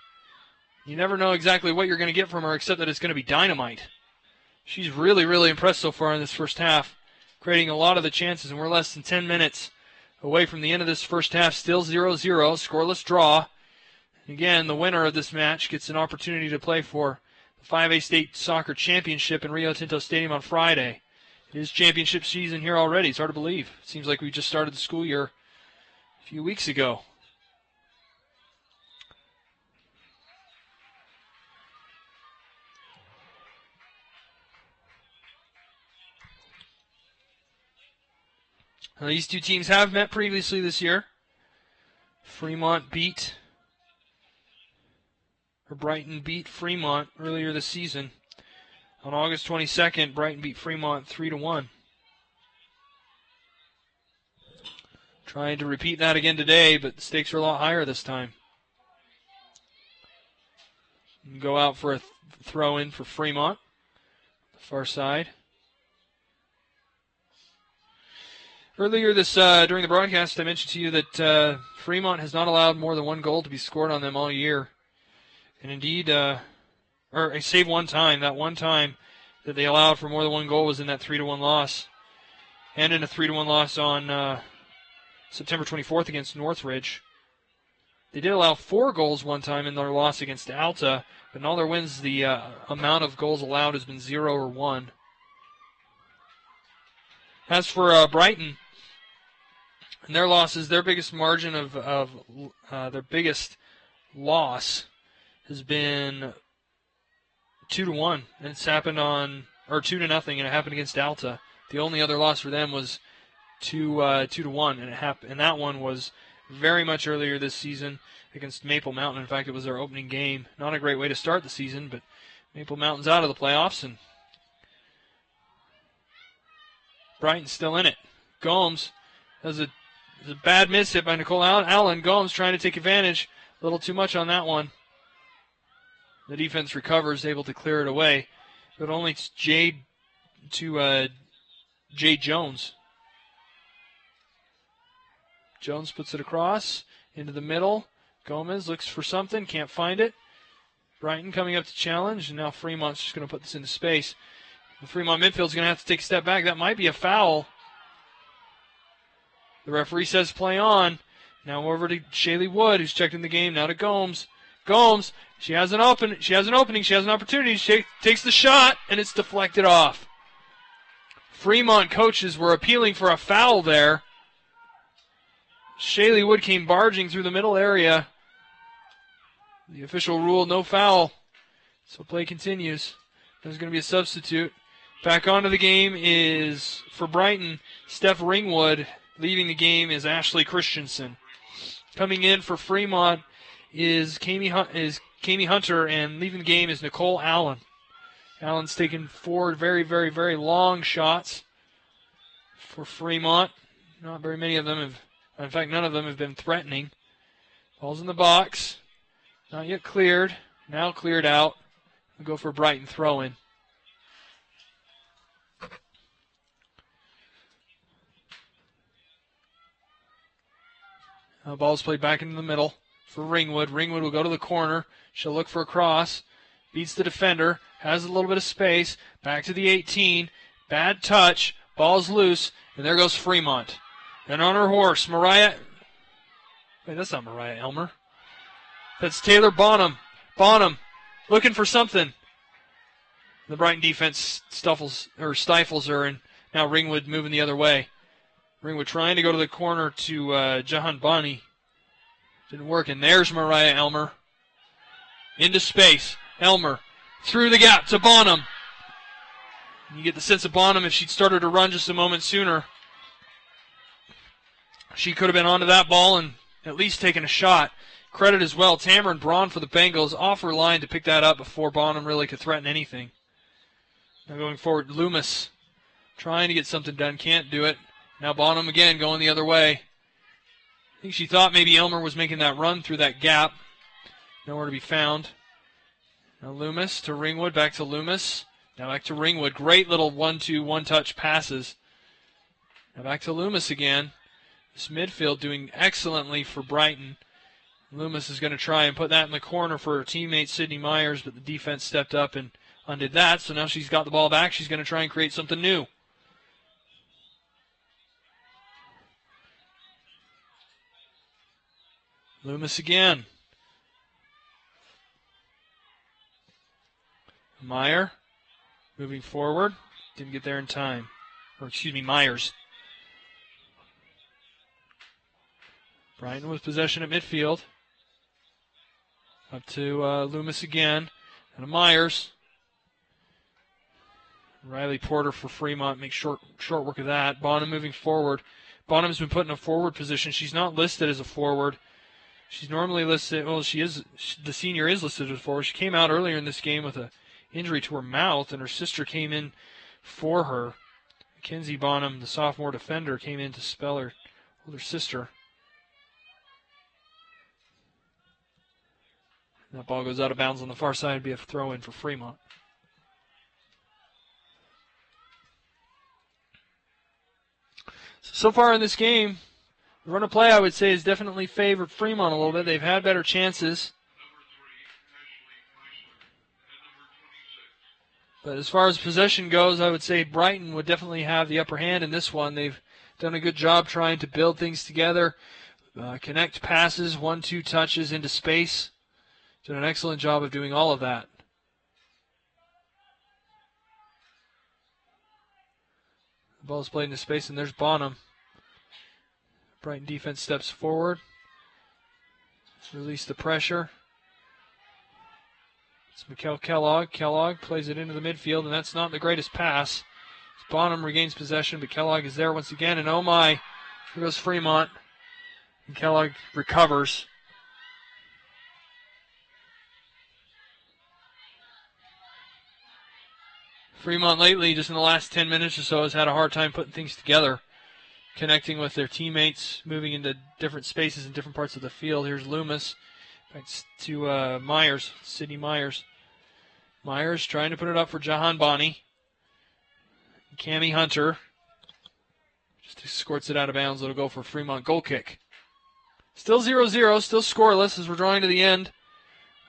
You never know exactly what you're going to get from her, except that it's going to be dynamite. She's really, really impressed so far in this first half, creating a lot of the chances, and we're less than 10 minutes away from the end of this first half. Still 0-0, scoreless draw. Again, the winner of this match gets an opportunity to play for the 5A State Soccer Championship in Rio Tinto Stadium on Friday. It is championship season here already. It's hard to believe. It seems like we just started the school year a few weeks ago. Now, these two teams have met previously this year. Brighton beat Fremont earlier this season. On August 22nd, Brighton beat Fremont 3-1. Trying to repeat that again today, but the stakes are a lot higher this time. Go out for a throw-in for Fremont, the far side. Earlier during the broadcast, I mentioned to you that Fremont has not allowed more than one goal to be scored on them all year. And indeed, save one time. That one time that they allowed for more than one goal was in that 3-1 loss. And in a 3-1 loss on September 24th against Northridge. They did allow 4 goals one time in their loss against Alta, but in all their wins, the amount of goals allowed has been 0 or 1. As for Brighton, and their losses, their biggest margin of their biggest loss has been 2-1, and it's happened 2-0, and it happened against Alta. The only other loss for them was 2-1, and that one was very much earlier this season against Maple Mountain. In fact, it was their opening game. Not a great way to start the season, but Maple Mountain's out of the playoffs, and Brighton's still in it. Gomes has a bad miss hit by Nicole Allen. Gomes trying to take advantage. A little too much on that one. The defense recovers, able to clear it away. But only Jade Jones. Jones puts it across into the middle. Gomez looks for something, can't find it. Brighton coming up to challenge, and now Fremont's just going to put this into space. The Fremont midfield's going to have to take a step back. That might be a foul. The referee says play on. Now over to Shaylee Wood, who's checked in the game. Now to Gomes. Gomes, she has an opening. She has an opportunity. She takes the shot, and it's deflected off. Fremont coaches were appealing for a foul there. Shaylee Wood came barging through the middle area. The official ruled no foul. So play continues. There's going to be a substitute. Back onto the game is, for Brighton, Steph Ringwood. Leaving the game is Ashley Christensen. Coming in for Fremont is Kami Hunter, and leaving the game is Nicole Allen. Allen's taken 4 very, very, very long shots for Fremont. Not very many of them have, in fact, none of them have been threatening. Ball's in the box. Not yet cleared. Now cleared out. We'll go for a Brighton throw-in. Ball's played back into the middle for Ringwood. Ringwood will go to the corner. She'll look for a cross. Beats the defender. Has a little bit of space. Back to the 18. Bad touch. Ball's loose. And there goes Fremont. And on her horse, Mariah. Wait, that's not Mariah Elmer. That's Taylor Bonham. Bonham looking for something. The Brighton defense stifles her, and now Ringwood moving the other way. Ringwood trying to go to the corner to Jahan Bani. Didn't work, and there's Mariah Elmer. Into space. Elmer through the gap to Bonham. You get the sense of Bonham, if she'd started to run just a moment sooner, she could have been onto that ball and at least taken a shot. Credit as well, Tamron Braun for the Bengals, off her line to pick that up before Bonham really could threaten anything. Now going forward, Loomis trying to get something done, can't do it. Now Bonham again going the other way. I think she thought maybe Elmer was making that run through that gap. Nowhere to be found. Now Loomis to Ringwood, back to Loomis. Now back to Ringwood. Great little 1-2 one-touch passes. Now back to Loomis again. This midfield doing excellently for Brighton. Loomis is going to try and put that in the corner for her teammate Sydney Myers, but the defense stepped up and undid that. So now she's got the ball back. She's going to try and create something new. Loomis again. Meyer moving forward. Didn't get there in time. Or excuse me, Myers. Brighton with possession at midfield. Up to Loomis again. And to Myers. Riley Porter for Fremont makes short work of that. Bonham moving forward. Bonham's been put in a forward position. She's not listed as a forward. She's normally listed, well, the senior is listed as a forward. She came out earlier in this game with an injury to her mouth, and her sister came in for her. Mackenzie Bonham, the sophomore defender, came in to spell her older sister. That ball goes out of bounds on the far side. It'd be a throw-in for Fremont. So far in this game, the run of play, I would say, has definitely favored Fremont a little bit. They've had better chances. But as far as possession goes, I would say Brighton would definitely have the upper hand in this one. They've done a good job trying to build things together, connect passes, 1-2 touches into space. Done an excellent job of doing all of that. The ball is played into space, and there's Bonham. Brighton defense steps forward. Release the pressure. It's Mikkel Kellogg. Kellogg plays it into the midfield, and that's not the greatest pass. Bonham regains possession, but Kellogg is there once again, and oh my, here goes Fremont. And Kellogg recovers. Fremont lately, just in the last 10 minutes or so, has had a hard time putting things together, connecting with their teammates, moving into different spaces in different parts of the field. Here's Loomis. Back to Myers, Sydney Myers. Myers trying to put it up for Jahan Bani. Cammie Hunter just escorts it out of bounds. It'll go for Fremont goal kick. Still 0-0, still scoreless as we're drawing to the end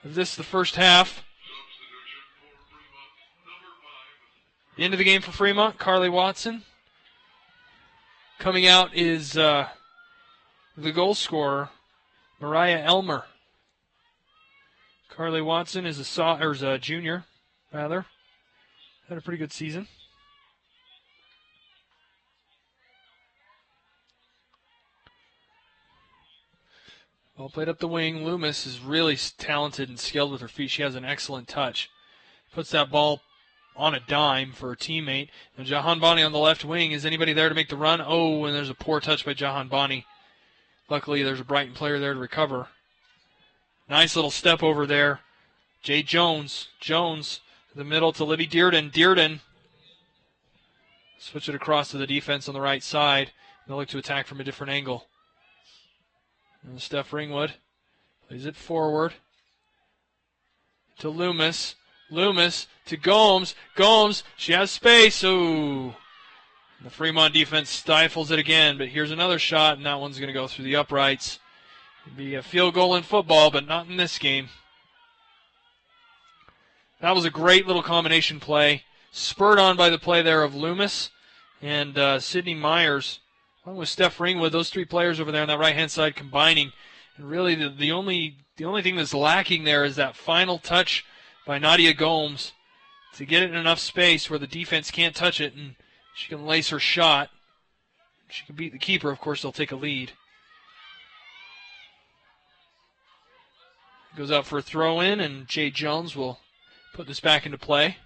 of this, the first half. The end of the game for Fremont, Carly Watson. Coming out is the goal scorer, Mariah Elmer. Carly Watson is a junior, rather. Had a pretty good season. Ball played up the wing. Loomis is really talented and skilled with her feet. She has an excellent touch. Puts that ball on a dime for her teammate. And Jahan Bani on the left wing. Is anybody there to make the run? Oh, and there's a poor touch by Jahan Bani. Luckily, there's a Brighton player there to recover. Nice little step over there. Jay Jones. Jones to the middle to Libby Dearden. Dearden. Switch it across to the defense on the right side. They'll look to attack from a different angle. And Steph Ringwood plays it forward to Loomis. Loomis to Gomes. Gomes, she has space. Ooh. The Fremont defense stifles it again, but here's another shot, and that one's going to go through the uprights. It'd be a field goal in football, but not in this game. That was a great little combination play, spurred on by the play there of Loomis and Sydney Myers, along with Steph Ringwood. Those three players over there on that right-hand side combining. And really, the only thing that's lacking there is that final touch by Nadia Gomes to get it in enough space where the defense can't touch it, and she can lace her shot. She can beat the keeper. Of course, they'll take a lead. Goes out for a throw-in, and Jay Jones will put this back into play.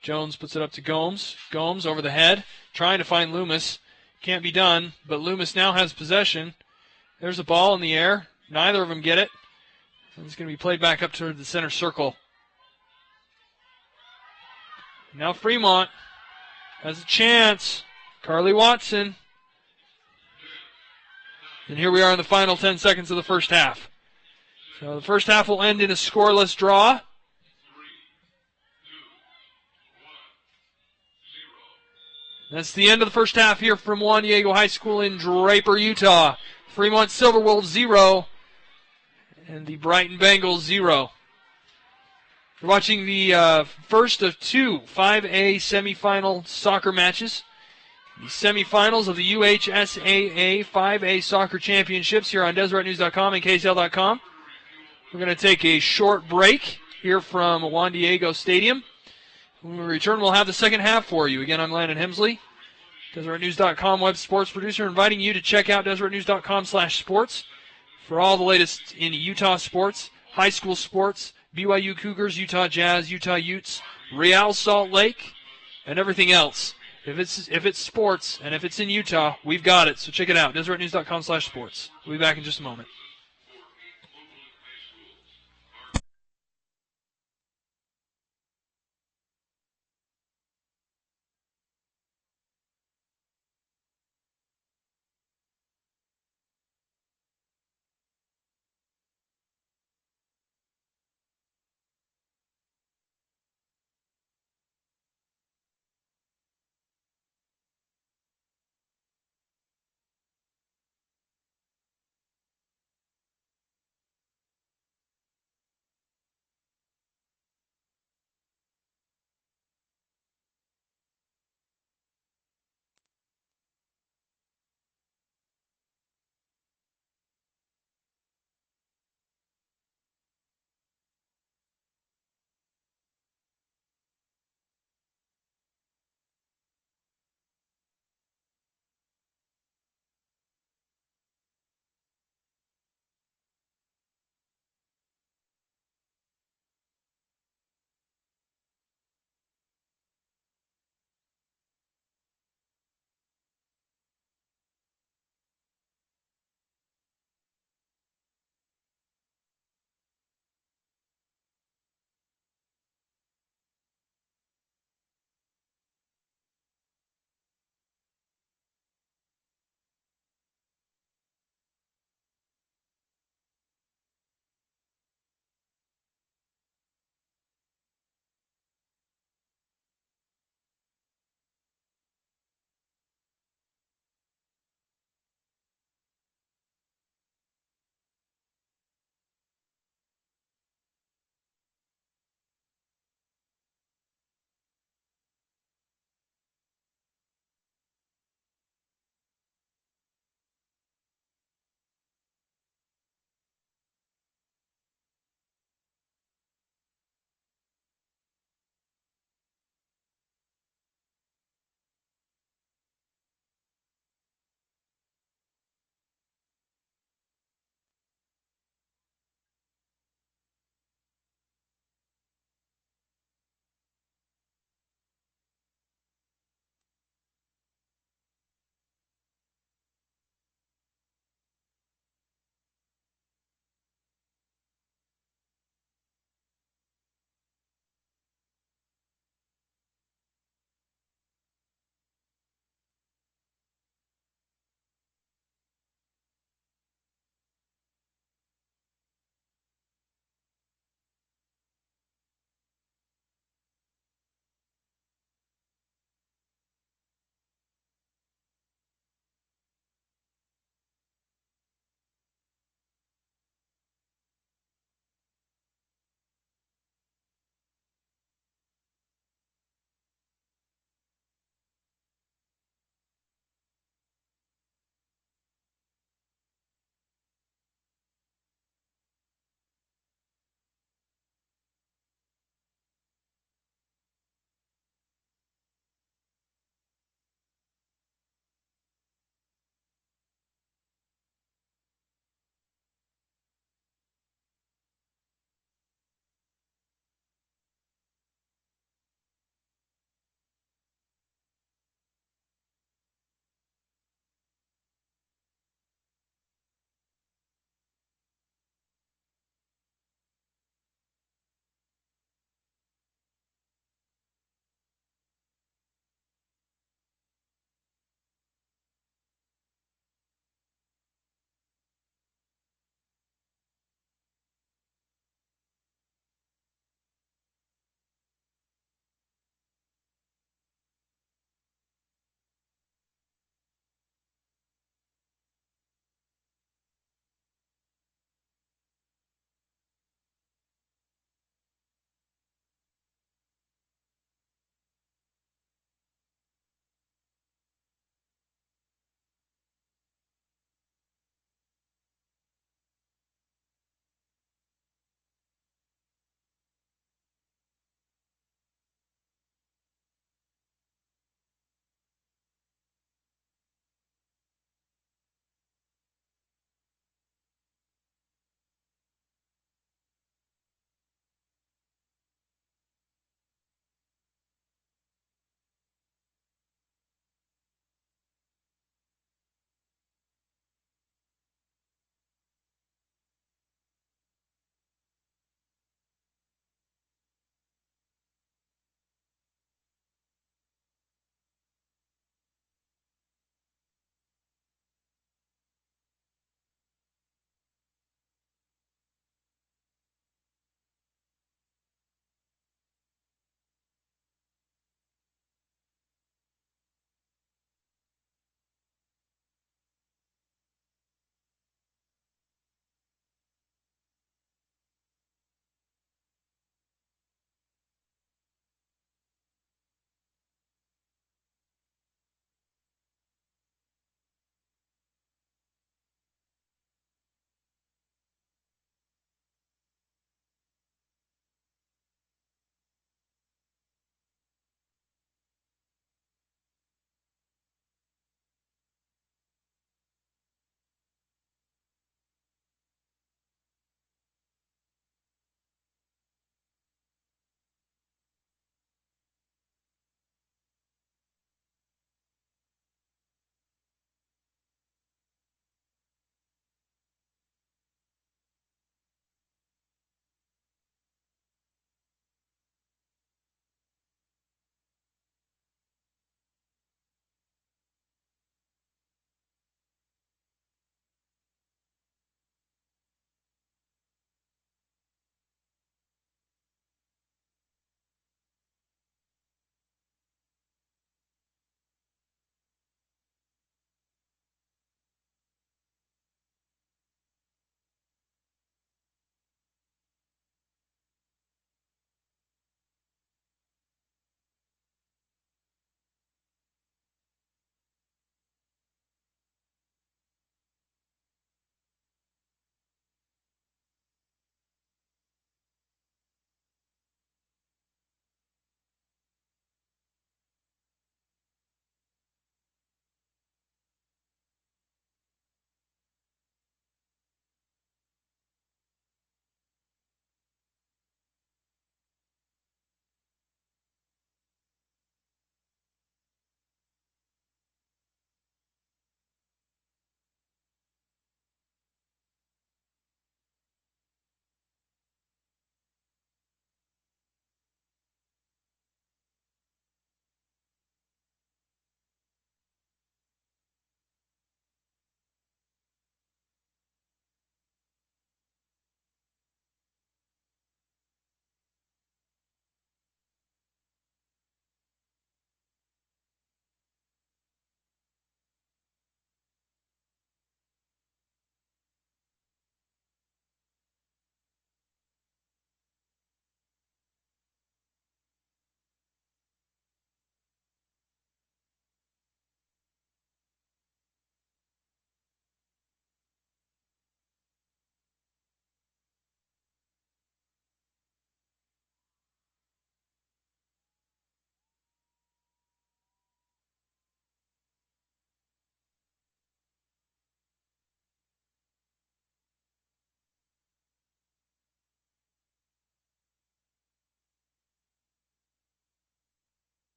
Jones puts it up to Gomes. Gomes over the head, trying to find Loomis. Can't be done, but Loomis now has possession. There's a ball in the air. Neither of them get it. And it's going to be played back up toward the center circle. Now Fremont has a chance. Carly Watson. And here we are in the final 10 seconds of the first half. So the first half will end in a scoreless draw. That's the end of the first half here from Juan Diego High School in Draper, Utah. Fremont Silverwolves 0 and the Brighton Bengals 0. We're watching the first of two 5A semifinal soccer matches. The semifinals of the UHSAA 5A Soccer Championships here on DeseretNews.com and KSL.com. We're going to take a short break here from Juan Diego Stadium. When we return, we'll have the second half for you. Again, I'm Landon Hemsley, DeseretNews.com web sports producer, inviting you to check out DeseretNews.com/sports for all the latest in Utah sports, high school sports, BYU Cougars, Utah Jazz, Utah Utes, Real Salt Lake, and everything else. If it's sports and if it's in Utah, we've got it. So check it out, DeseretNews.com/sports. We'll be back in just a moment.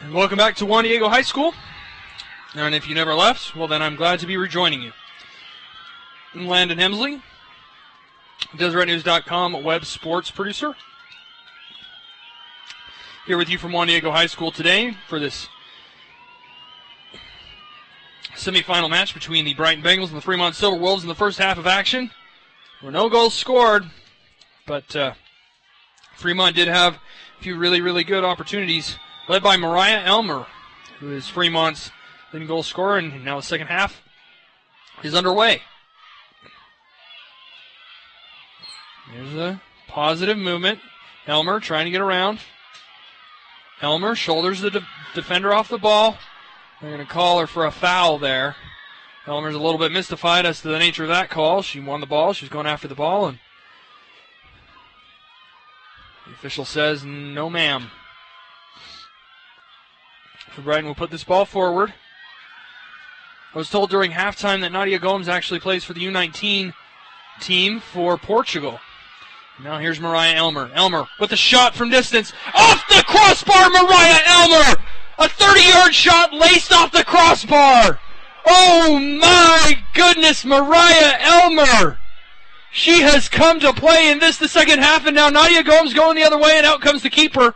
And welcome back to Juan Diego High School. And if you never left, well then I'm glad to be rejoining you. I'm Landon Hemsley, DeseretNews.com web sports producer. Here with you from Juan Diego High School today for this semifinal match between the Brighton Bengals and the Fremont Silver Wolves in the first half of action. There were no goals scored, but Fremont did have a few really, really good opportunities, led by Mariah Elmer, who is Fremont's leading goal scorer, and now the second half is underway. There's a positive movement. Elmer trying to get around. Elmer shoulders the defender off the ball. They're going to call her for a foul there. Elmer's a little bit mystified as to the nature of that call. She won the ball. She was going after the ball, and the official says, no, ma'am. So Brighton will put this ball forward. I was told during halftime that Nadia Gomes actually plays for the U19 team for Portugal. Now here's Mariah Elmer. Elmer with a shot from distance. Off the crossbar, Mariah Elmer! A 30-yard shot laced off the crossbar. Oh my goodness, Mariah Elmer! She has come to play in this the second half, and now Nadia Gomes going the other way, and out comes the keeper.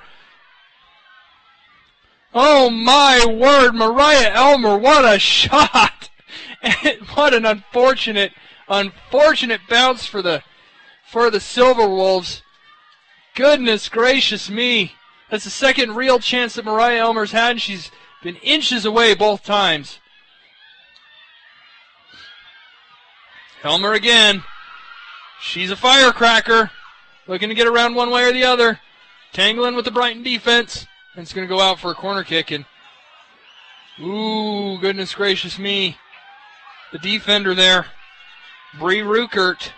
Oh my word, Mariah Elmer, what a shot! What an unfortunate bounce for the Silver Wolves. Goodness gracious me. That's the second real chance that Mariah Elmer's had, and she's been inches away both times. Elmer again. She's a firecracker. Looking to get around one way or the other. Tangling with the Brighton defense. And it's going to go out for a corner kick. And ooh, goodness gracious me. The defender there, Bree Ruckert,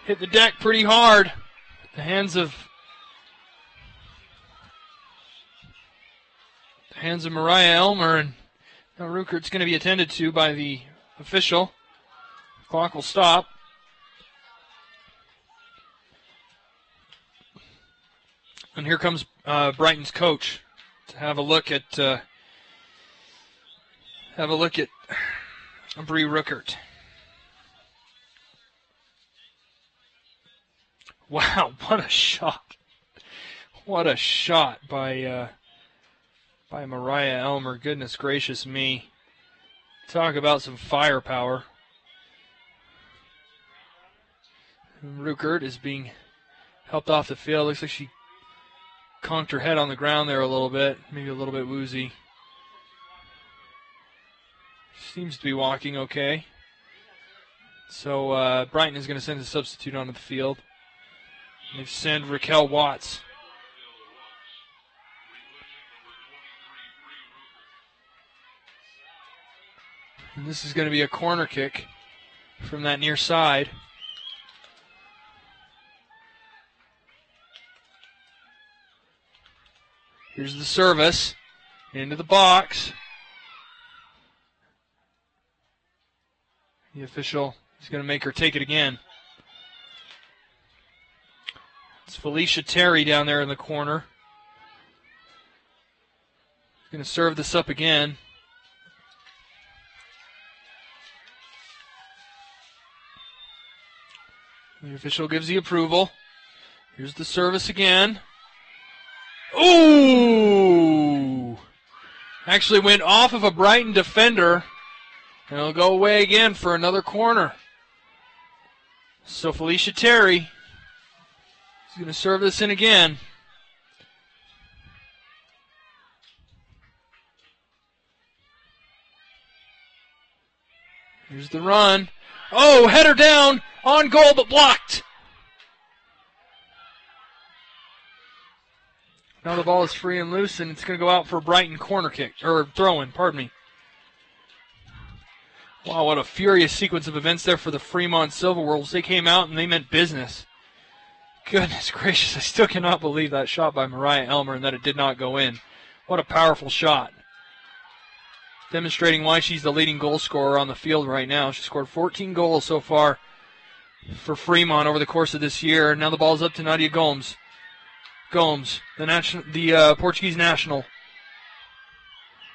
hit the deck pretty hard. The hands of Mariah Elmer, and now Ruckert's going to be attended to by the official. The clock will stop. And here comes Brighton's coach to have a look at Bree Ruckert. Wow, what a shot! What a shot by Mariah Elmer. Goodness gracious me! Talk about some firepower. Ruckert is being helped off the field. Looks like she conked her head on the ground there a little bit, maybe a little bit woozy. Seems to be walking okay. So Brighton is going to send a substitute onto the field. They send Raquel Watts. And this is going to be a corner kick from that near side. Here's the service into the box. The official is going to make her take it again. It's Felicia Terry down there in the corner. She's going to serve this up again. The official gives the approval. Here's the service again. Ooh! Actually went off of a Brighton defender. And it'll go away again for another corner. So Felicia Terry is going to serve this in again. Here's the run. Oh, header down, on goal but blocked. Now the ball is free and loose, and it's going to go out for a Brighton corner kick, or throw-in, pardon me. Wow, what a furious sequence of events there for the Fremont Silver Wolves. They came out and they meant business. Goodness gracious, I still cannot believe that shot by Mariah Elmer and that it did not go in. What a powerful shot. Demonstrating why she's the leading goal scorer on the field right now. She scored 14 goals so far for Fremont over the course of this year. Now the ball's up to Nadia Gomes. Gomes, the Portuguese national,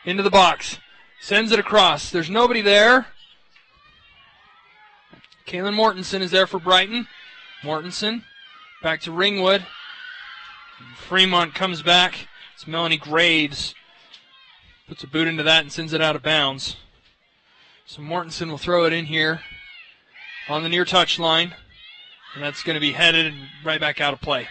into the box. Sends it across. There's nobody there. Kaylin Mortensen is there for Brighton. Mortensen back to Ringwood. Fremont comes back. It's Melanie Graves. Puts a boot into that and sends it out of bounds. So Mortensen will throw it in here on the near touch line. And that's going to be headed right back out of play.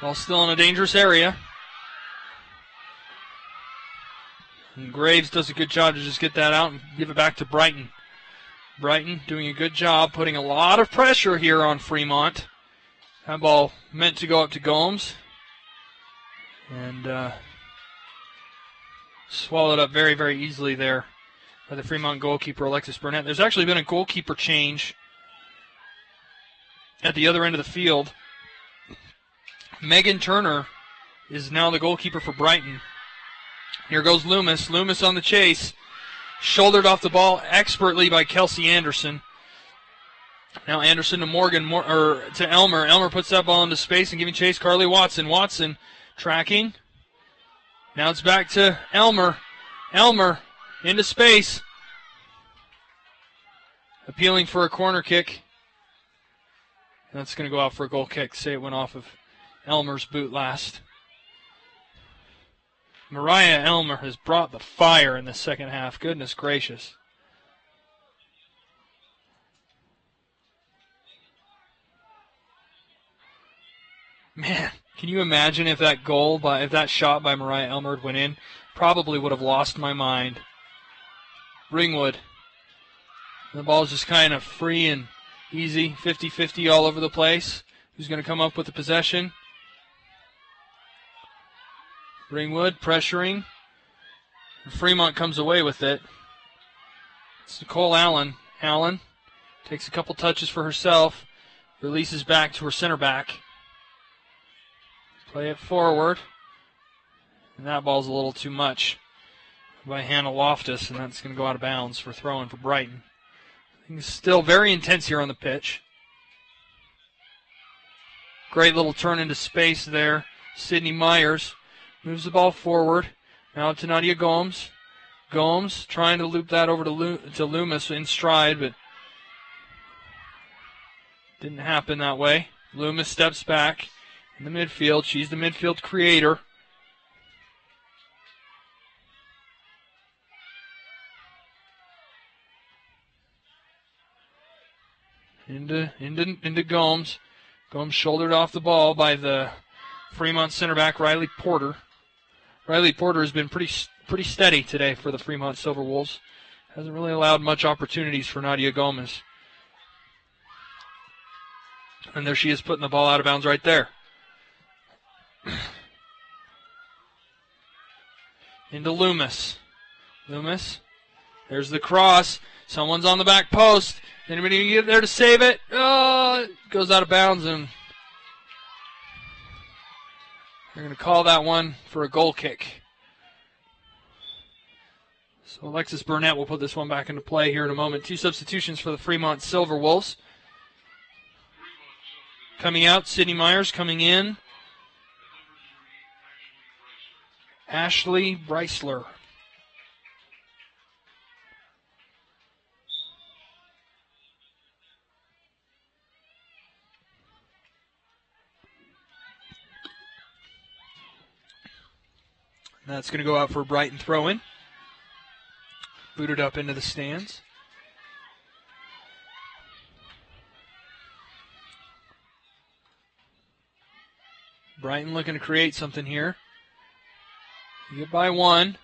Ball still in a dangerous area. And Graves does a good job to just get that out and give it back to Brighton. Brighton doing a good job, putting a lot of pressure here on Fremont. That ball meant to go up to Gomes. And swallowed up very, very easily there by the Fremont goalkeeper, Alexis Burnett. There's actually been a goalkeeper change at the other end of the field. Megan Turner is now the goalkeeper for Brighton. Here goes Loomis. Loomis on the chase. Shouldered off the ball expertly by Kelsey Anderson. Now Anderson to Morgan, to Elmer. Elmer puts that ball into space and giving chase Carly Watson. Watson tracking. Now it's back to Elmer. Elmer into space. Appealing for a corner kick. And that's going to go out for a goal kick. Say it went off of Elmer's boot last. Mariah Elmer has brought the fire in the second half. Goodness gracious. Man, can you imagine if that shot by Mariah Elmer went in? Probably would have lost my mind. Ringwood. The ball's just kind of free and easy, 50-50 all over the place. Who's going to come up with the possession? Ringwood pressuring. Fremont comes away with it. It's Nicole Allen. Allen takes a couple touches for herself. Releases back to her center back. Play it forward. And that ball's a little too much by Hannah Loftus, and that's going to go out of bounds for throwing for Brighton. Things still very intense here on the pitch. Great little turn into space there. Sydney Myers moves the ball forward. Now to Nadia Gomes. Gomes trying to loop that over to Loomis in stride, but didn't happen that way. Loomis steps back in the midfield. She's the midfield creator. Into Gomes. Gomes shouldered off the ball by the Fremont center back, Riley Porter. Riley Porter has been pretty steady today for the Fremont Silver Wolves. Hasn't really allowed much opportunities for Nadia Gomez. And there she is putting the ball out of bounds right there. Into Loomis. Loomis. There's the cross. Someone's on the back post. Anybody get there to save it? Oh, it goes out of bounds, and they're going to call that one for a goal kick. So Alexis Burnett will put this one back into play here in a moment. 2 substitutions for the Fremont Silver Wolves. Coming out, Sydney Myers. Coming in, Ashley Breisler. That's going to go out for a Brighton throw-in. Booted up into the stands. Brighton looking to create something here. You get by one.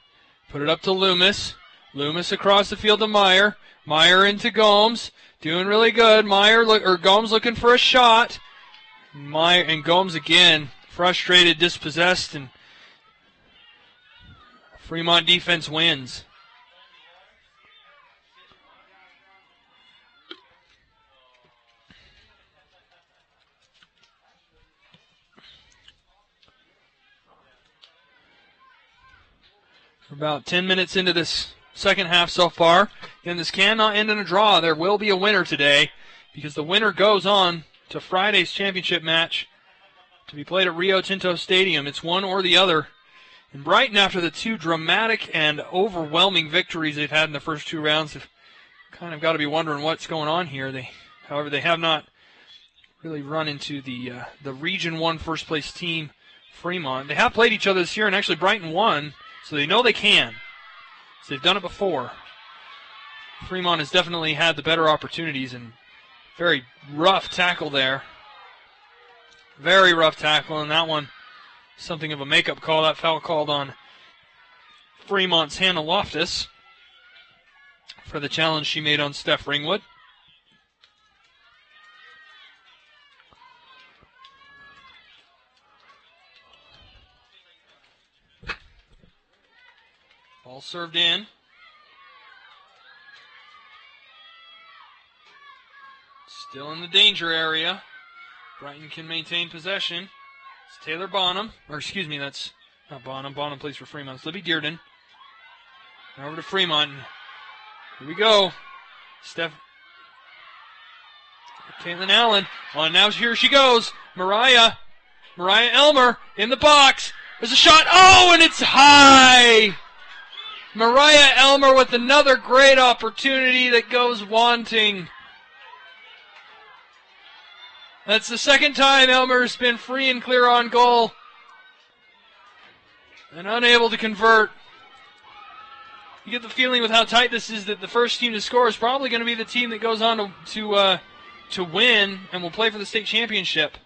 Put it up to Loomis. Loomis across the field to Meyer. Meyer into Gomes. Doing really good. Gomes looking for a shot. Meyer and Gomes again. Frustrated, dispossessed, and Fremont defense wins. We're about 10 minutes into this second half so far. And this cannot end in a draw. There will be a winner today because the winner goes on to Friday's championship match to be played at Rio Tinto Stadium. It's one or the other. And Brighton, after the two dramatic and overwhelming victories they've had in the first two rounds, have kind of got to be wondering what's going on here. However, they have not really run into the Region 1 first-place team, Fremont. They have played each other this year, and actually Brighton won, so they know they can. So they've done it before. Fremont has definitely had the better opportunities, and very rough tackle there. Very rough tackle, and that one, something of a makeup call. That foul called on Fremont's Hannah Loftus for the challenge she made on Steph Ringwood. Ball served in. Still in the danger area. Brighton can maintain possession. It's Taylor Bonham. That's not Bonham. Bonham plays for Fremont. It's Libby Dearden. And over to Fremont. Here we go. Caitlin Allen. On now, here she goes. Mariah Elmer in the box. There's a shot. Oh, and it's high. Mariah Elmer with another great opportunity that goes wanting. That's the second time Elmer's been free and clear on goal and unable to convert. You get the feeling with how tight this is that the first team to score is probably going to be the team that goes on to win and will play for the state championship.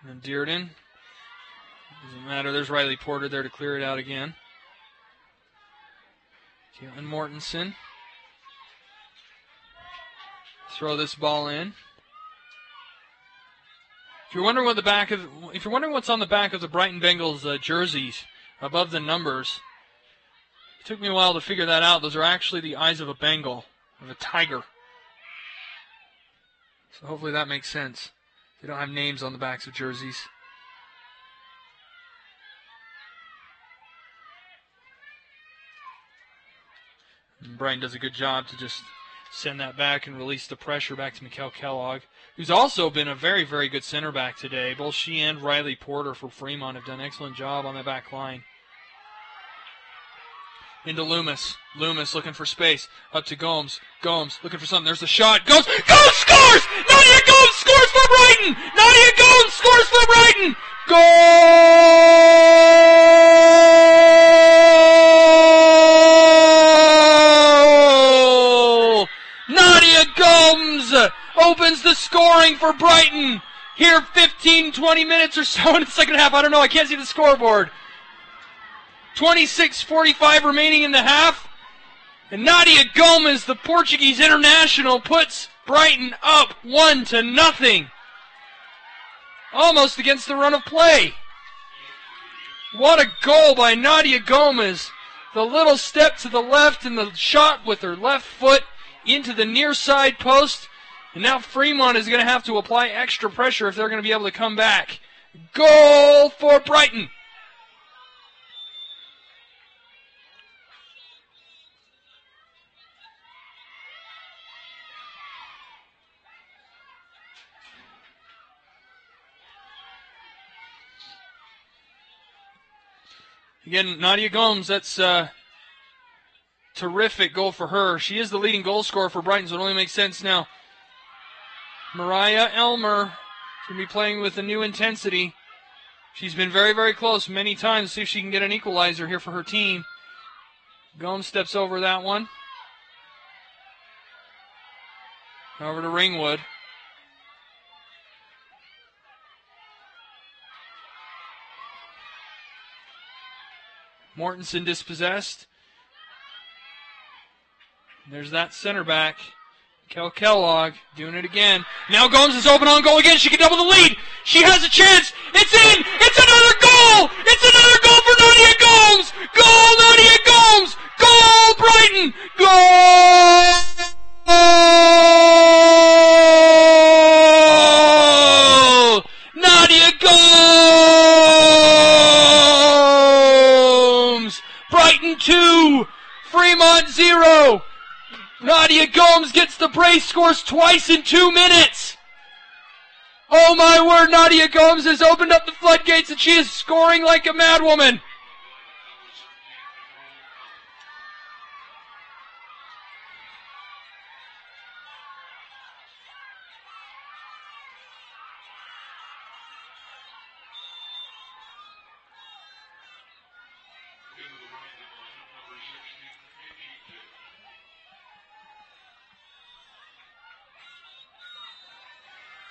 And Dearden. Doesn't matter. There's Riley Porter there to clear it out again. Caitlin Mortensen. Throw this ball in. If you're wondering what's on the back of the Brighton Bengals jerseys above the numbers, it took me a while to figure that out. Those are actually the eyes of a Bengal, of a tiger. So hopefully that makes sense. They don't have names on the backs of jerseys. And Brighton does a good job to just send that back and release the pressure back to Mikkel Kellogg, who's also been a very, very good center back today. Both she and Riley Porter for Fremont have done an excellent job on the back line. Into Loomis. Loomis looking for space. Up to Gomes. Gomes looking for something. There's the shot. Gomes scores! Nadia Gomes scores for Brighton! Nadia Gomes scores for Brighton! Goal! Nadia Gomes opens the scoring for Brighton. Here 15, 20 minutes or so in the second half. I don't know. I can't see the scoreboard. 26:45 remaining in the half. And Nadia Gomes, the Portuguese international, puts Brighton up 1-0. Almost against the run of play. What a goal by Nadia Gomes. The little step to the left and the shot with her left foot into the near side post. And now Fremont is going to have to apply extra pressure if they're going to be able to come back. Goal for Brighton. Again, Nadia Gomes, that's a terrific goal for her. She is the leading goal scorer for Brighton, so it only makes sense now. Mariah Elmer is going to be playing with a new intensity. She's been very, very close many times to see if she can get an equalizer here for her team. Gomes steps over that one. Over to Ringwood. Mortensen dispossessed. There's that center back. Kellogg doing it again. Now Gomes is open on goal again. She can double the lead. She has a chance. It's in. It's another goal. It's another goal for Nadia Gomes. Goal, Nadia Gomes. Gomes! Brighton 2, Fremont 0. Nadia Gomes gets the brace, scores twice in 2 minutes. Oh my word, Nadia Gomes has opened up the floodgates and she is scoring like a madwoman.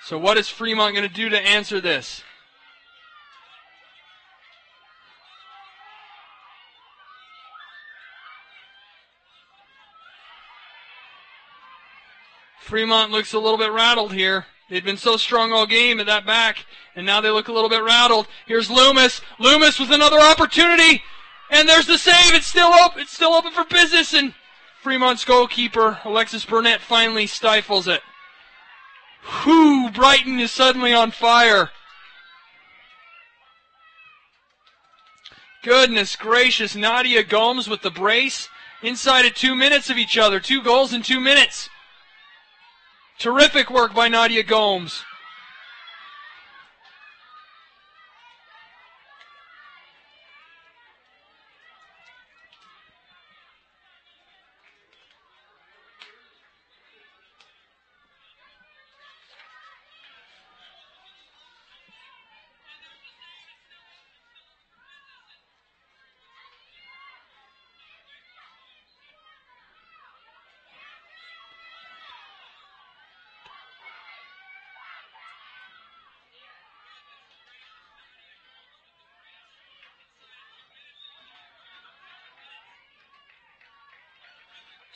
So what is Fremont going to do to answer this? Fremont looks a little bit rattled here. They've been so strong all game at that back, and now they look a little bit rattled. Here's Loomis. Loomis with another opportunity, and there's the save. It's still open. It's still open for business, and Fremont's goalkeeper, Alexis Burnett, finally stifles it. Whew, Brighton is suddenly on fire. Goodness gracious, Nadia Gomes with the brace. Inside of 2 minutes of each other. 2 goals in 2 minutes. Terrific work by Nadia Gomes.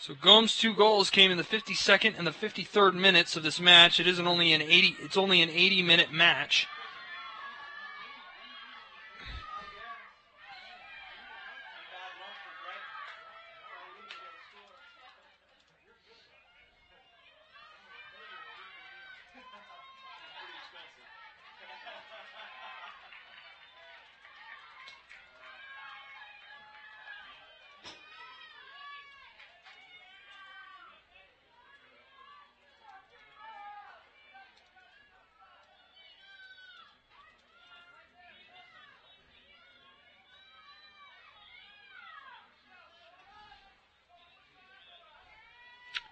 So Gomes' 2 goals came in the 52nd and the 53rd minutes of this match. It's only an 80-minute match.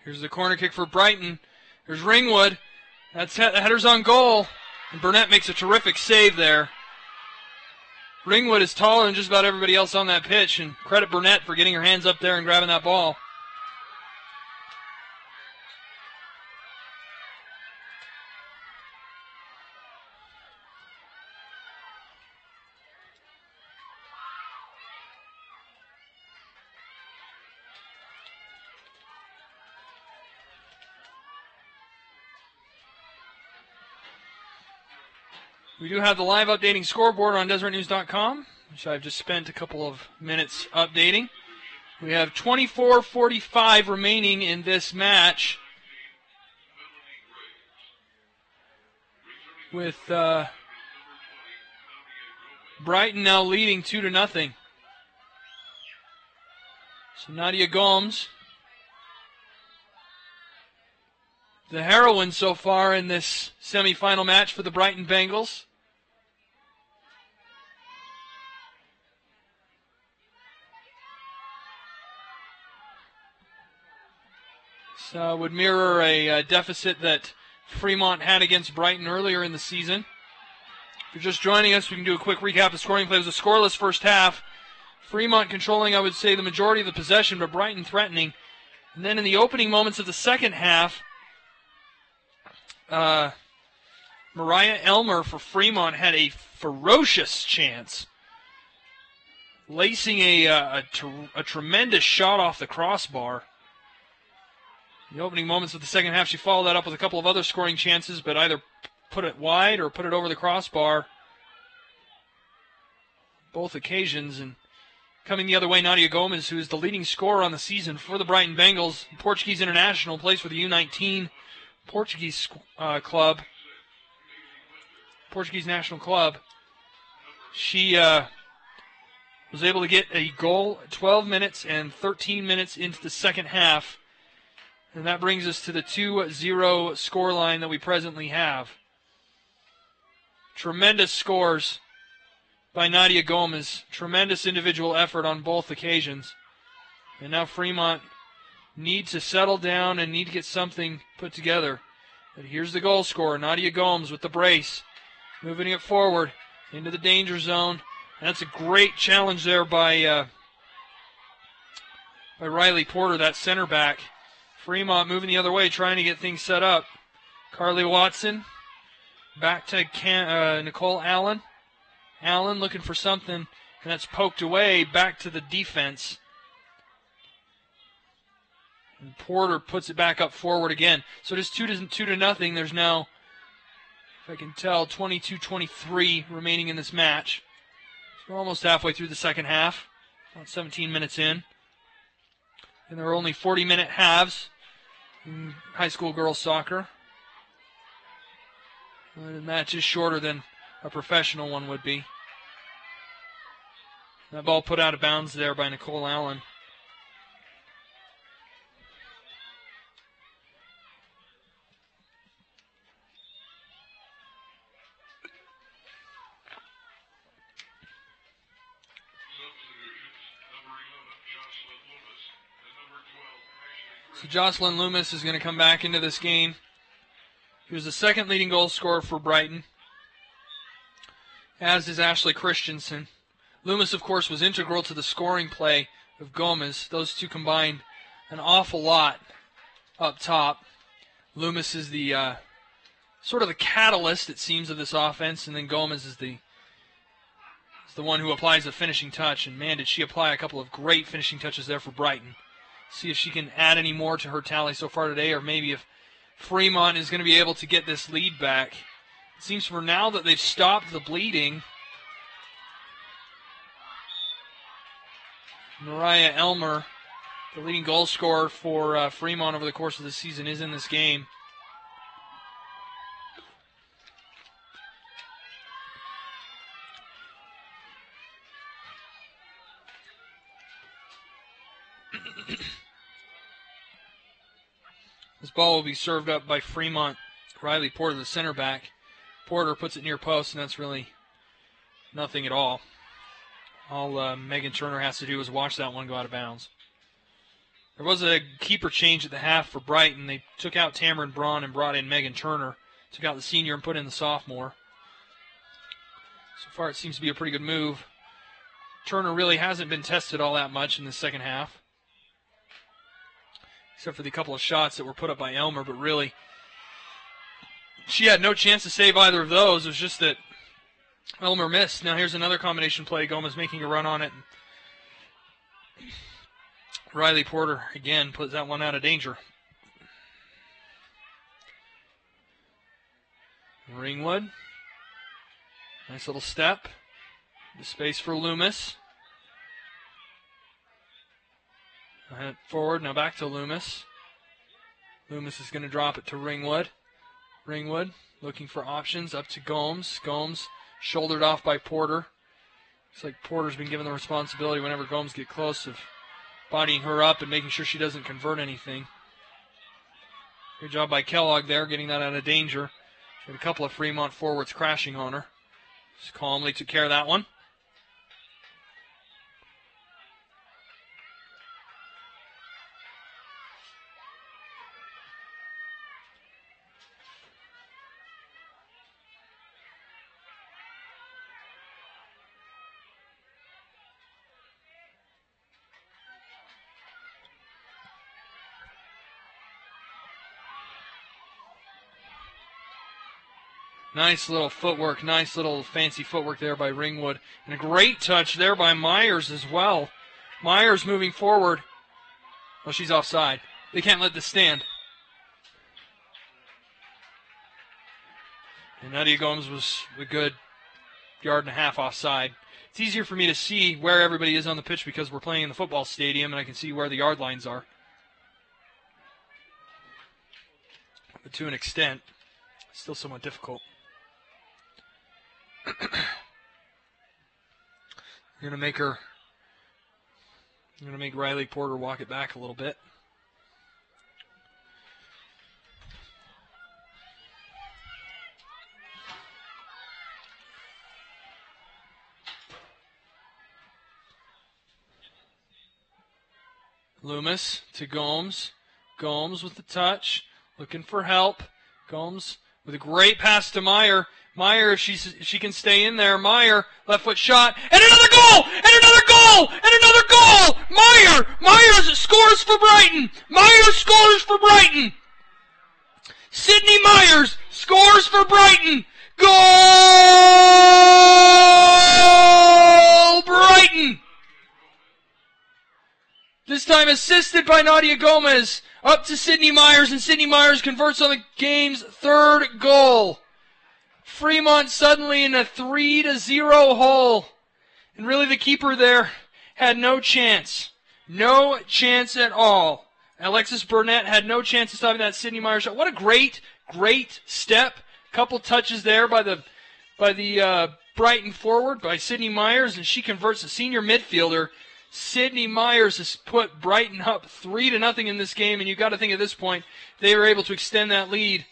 Here's the corner kick for Brighton. There's Ringwood. That's header's on goal. And Burnett makes a terrific save there. Ringwood is taller than just about everybody else on that pitch, and credit Burnett for getting her hands up there and grabbing that ball. We do have the live updating scoreboard on DesertNews.com, which I've just spent a couple of minutes updating. We have 24:45 remaining in this match, with Brighton now leading 2-0. So Nadia Gomes, the heroine so far in this semifinal match for the Brighton Bengals. Would mirror a deficit that Fremont had against Brighton earlier in the season. If you're just joining us, we can do a quick recap of scoring play. It was a scoreless first half. Fremont controlling, I would say, the majority of the possession, but Brighton threatening. And then in the opening moments of the second half, Mariah Elmer for Fremont had a ferocious chance, lacing a tremendous shot off the crossbar. In the opening moments of the second half, she followed that up with a couple of other scoring chances, but either put it wide or put it over the crossbar. Both occasions. And coming the other way, Nadia Gomes, who is the leading scorer on the season for the Brighton Bengals, Portuguese international, plays for the U19 Portuguese club. Portuguese national club. She was able to get a goal 12 minutes and 13 minutes into the second half. And that brings us to the 2-0 scoreline that we presently have. Tremendous scores by Nadia Gomez. Tremendous individual effort on both occasions. And now Fremont need to settle down and need to get something put together. But here's the goal scorer, Nadia Gomez with the brace. Moving it forward into the danger zone. And that's a great challenge there by Riley Porter, that center back. Fremont moving the other way, trying to get things set up. Carly Watson back to Nicole Allen. Allen looking for something, and that's poked away back to the defense. And Porter puts it back up forward again. So it is 2-0. There's now, if I can tell, 22-23 remaining in this match. So we're almost halfway through the second half, about 17 minutes in. And there are only 40-minute halves in high school girls soccer. The match is shorter than a professional one would be. That ball put out of bounds there by Nicole Allen. So Jocelyn Loomis is going to come back into this game. He was the second leading goal scorer for Brighton, as is Ashley Christensen. Loomis, of course, was integral to the scoring play of Gomez. Those two combined an awful lot up top. Loomis is the sort of the catalyst, it seems, of this offense, and then Gomez is the one who applies the finishing touch. And man, did she apply a couple of great finishing touches there for Brighton. See if she can add any more to her tally so far today, or maybe if Fremont is going to be able to get this lead back. It seems for now that they've stopped the bleeding. Mariah Elmer, the leading goal scorer for Fremont over the course of the season, is in this game. This ball will be served up by Fremont. Riley Porter, the center back. Porter puts it near post, and that's really nothing at all. All Megan Turner has to do is watch that one go out of bounds. There was a keeper change at the half for Brighton. They took out Tamron Braun and brought in Megan Turner. Took out the senior and put in the sophomore. So far it seems to be a pretty good move. Turner really hasn't been tested all that much in the second half, except for the couple of shots that were put up by Elmer, but really, she had no chance to save either of those. It was just that Elmer missed. Now here's another combination play. Gomez making a run on it. Riley Porter, again, puts that one out of danger. Ringwood. Nice little step. The space for Loomis. Head forward, now back to Loomis. Loomis is going to drop it to Ringwood. Ringwood looking for options, up to Gomes. Gomes shouldered off by Porter. Looks like Porter's been given the responsibility whenever Gomes get close of bodying her up and making sure she doesn't convert anything. Good job by Kellogg there, getting that out of danger. She had a couple of Fremont forwards crashing on her. Just calmly took care of that one. Nice little footwork, nice little fancy footwork there by Ringwood. And a great touch there by Myers as well. Myers moving forward. Oh, she's offside. They can't let this stand. And Nadia Gomes was a good yard and a half offside. It's easier for me to see where everybody is on the pitch because we're playing in the football stadium and I can see where the yard lines are. But to an extent, it's still somewhat difficult. You're going to make Riley Porter walk it back a little bit. Loomis to Gomes. Gomes with the touch, looking for help. Gomes with a great pass to Meyer. Meyer, if she can stay in there. Meyer, left foot shot, and another goal! And another goal! And another goal! Meyer scores for Brighton! Meyer scores for Brighton! Sydney Myers scores for Brighton! Goal! Brighton! This time assisted by Nadia Gomez. Up to Sydney Myers, and Sydney Myers converts on the game's third goal. Fremont suddenly in a 3-0 hole. And really the keeper there had no chance. No chance at all. Alexis Burnett had no chance of stopping that Sydney Myers shot. What a great step. Couple touches there by the Brighton forward, by Sydney Myers, and she converts the senior midfielder. Sydney Myers has put Brighton up 3-0 in this game, and you've got to think at this point they were able to extend that lead.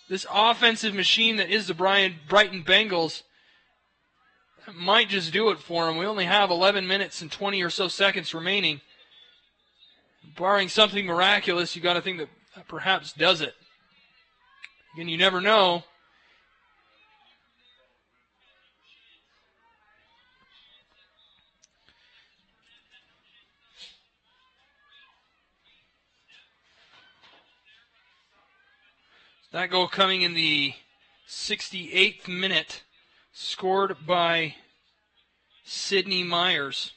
This offensive machine that is the Brighton Bengals might just do it for them. We only have 11 minutes and 20 or so seconds remaining. Barring something miraculous, you've got to think that perhaps does it. Again, you never know. That goal coming in the 68th minute, scored by Sydney Myers.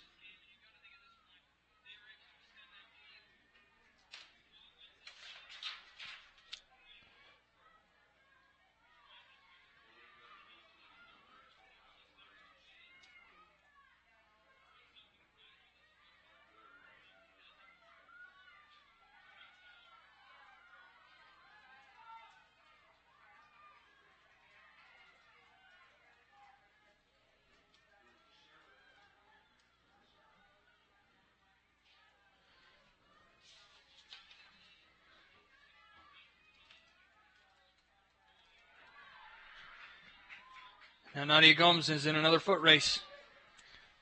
Now Nadia Gomes is in another foot race.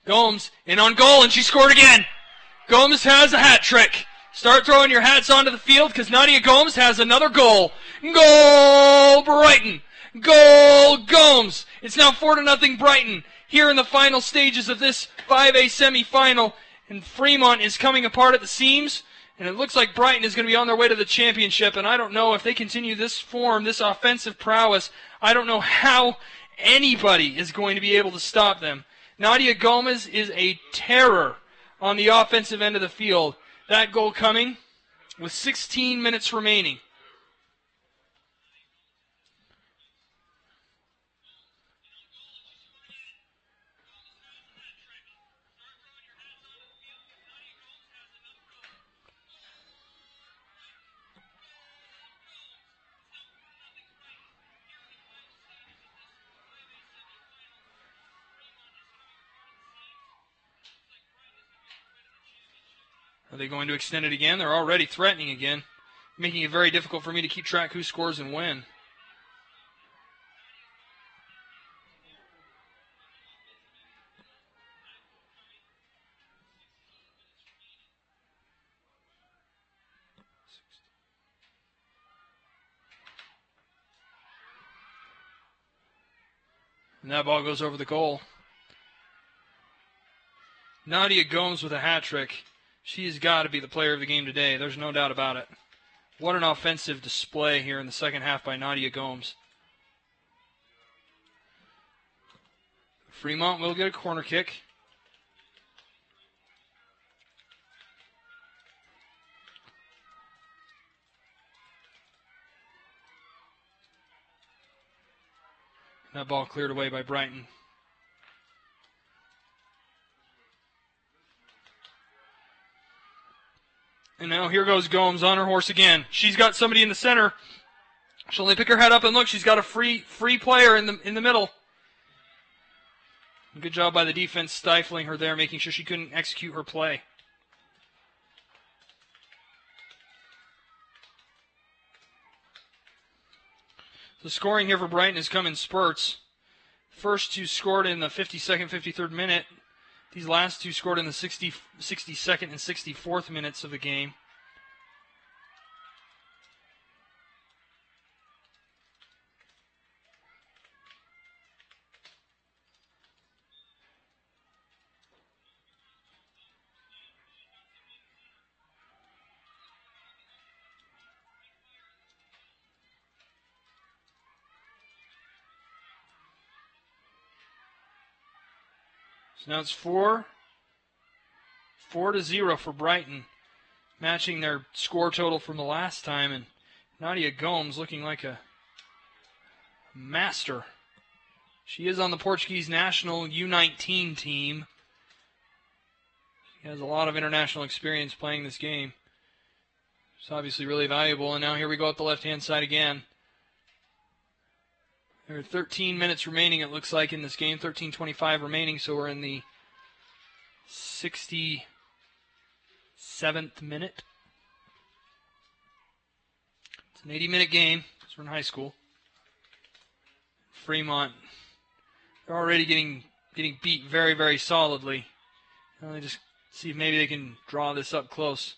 Gomes in on goal, and she scored again. Gomes has a hat trick. Start throwing your hats onto the field because Nadia Gomes has another goal. Goal Brighton. Goal Gomes. It's now 4-0 Brighton here in the final stages of this 5A semifinal. And Fremont is coming apart at the seams. And it looks like Brighton is going to be on their way to the championship. And I don't know if they continue this form, this offensive prowess. I don't know how anybody is going to be able to stop them. Nadia Gomez is a terror on the offensive end of the field. That goal coming with 16 minutes remaining. Are they going to extend it again? They're already threatening again, making it very difficult for me to keep track who scores and when. And that ball goes over the goal. Nadia Gomes with a hat trick. She's got to be the player of the game today. There's no doubt about it. What an offensive display here in the second half by Nadia Gomes. Fremont will get a corner kick. That ball cleared away by Brighton. And now here goes Gomes on her horse again. She's got somebody in the center. She'll only pick her head up and look. She's got a free player in the middle. Good job by the defense stifling her there, making sure she couldn't execute her play. The scoring here for Brighton has come in spurts. First two scored in the 52nd, 53rd minute. These last two scored in the 62nd and 64th minutes of the game. So now it's 4-0 for Brighton, matching their score total from the last time, and Nadia Gomes looking like a master. She is on the Portuguese national U19 team. She has a lot of international experience playing this game. It's obviously really valuable, and now here we go at the left-hand side again. There are 13 minutes remaining, it looks like, in this game. 13:25 remaining, so we're in the 67th minute. It's an 80-minute game, because we're in high school. Fremont, they're already getting beat very, very solidly. Let me just see if maybe they can draw this up close.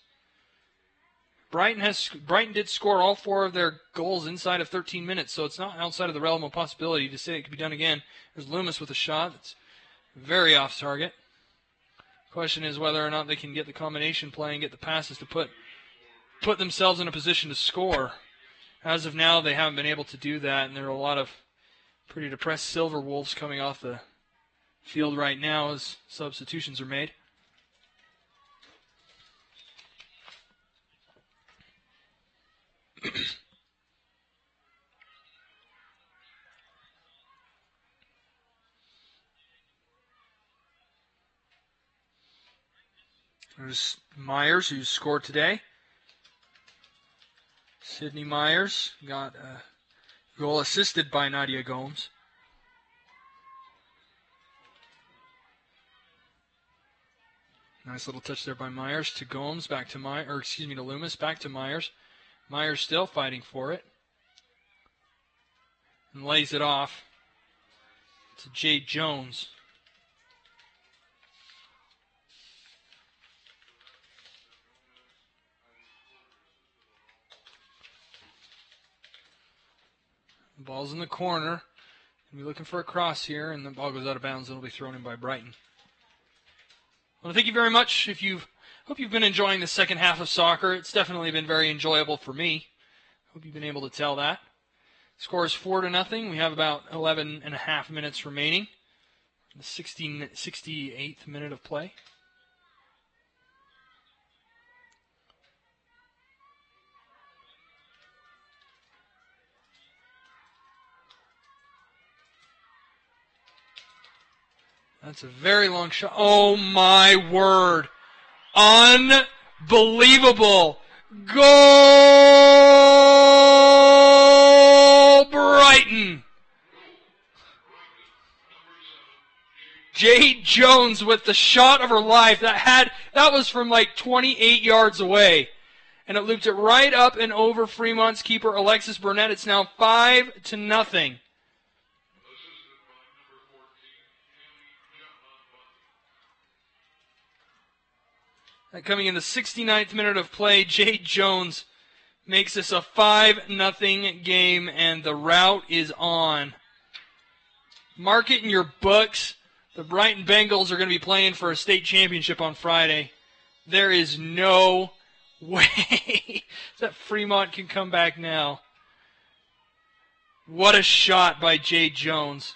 Brighton did score all 4 of their goals inside of 13 minutes, so it's not outside of the realm of possibility to say it could be done again. There's Loomis with a shot that's very off target. Question is whether or not they can get the combination play and get the passes to put themselves in a position to score. As of now, they haven't been able to do that, and there are a lot of pretty depressed Silver Wolves coming off the field right now as substitutions are made. There's Myers, who scored today. Sydney Myers got a goal assisted by Nadia Gomes. Nice little touch there by Myers to Gomes, back to to Loomis, back to Myers. Myers still fighting for it. And lays it off to Jade Jones. The ball's in the corner. We're looking for a cross here, and the ball goes out of bounds. It'll be thrown in by Brighton. Well, thank you very much. Hope you've been enjoying the second half of soccer. It's definitely been very enjoyable for me. Hope you've been able to tell that. Score is 4-0. We have about 11 and a half minutes remaining. The 68th minute of play. That's a very long shot. Oh, my word. Unbelievable. Goal, Brighton. Jade Jones with the shot of her life. That was from like 28 yards away. And it looped it right up and over Fremont's keeper, Alexis Burnett. It's now 5-0. Coming in the 69th minute of play, Jade Jones makes this a 5-0 game, and the route is on. Mark it in your books. The Brighton Bengals are going to be playing for a state championship on Friday. There is no way that Fremont can come back now. What a shot by Jade Jones.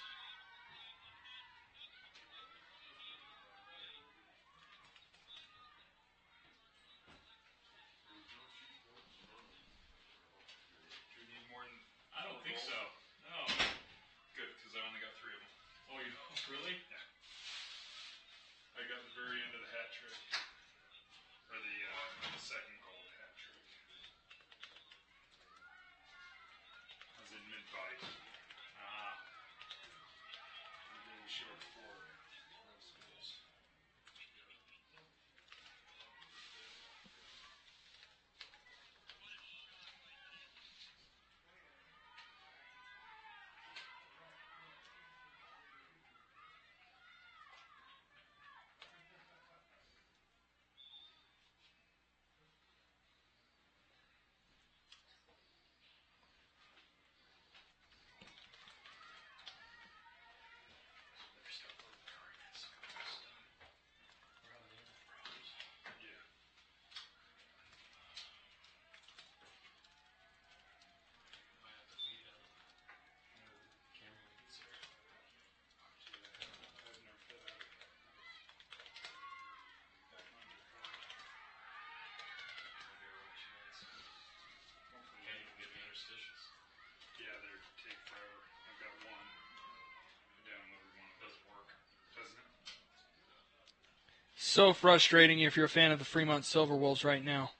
So frustrating if you're a fan of the Fremont Silverwolves right now.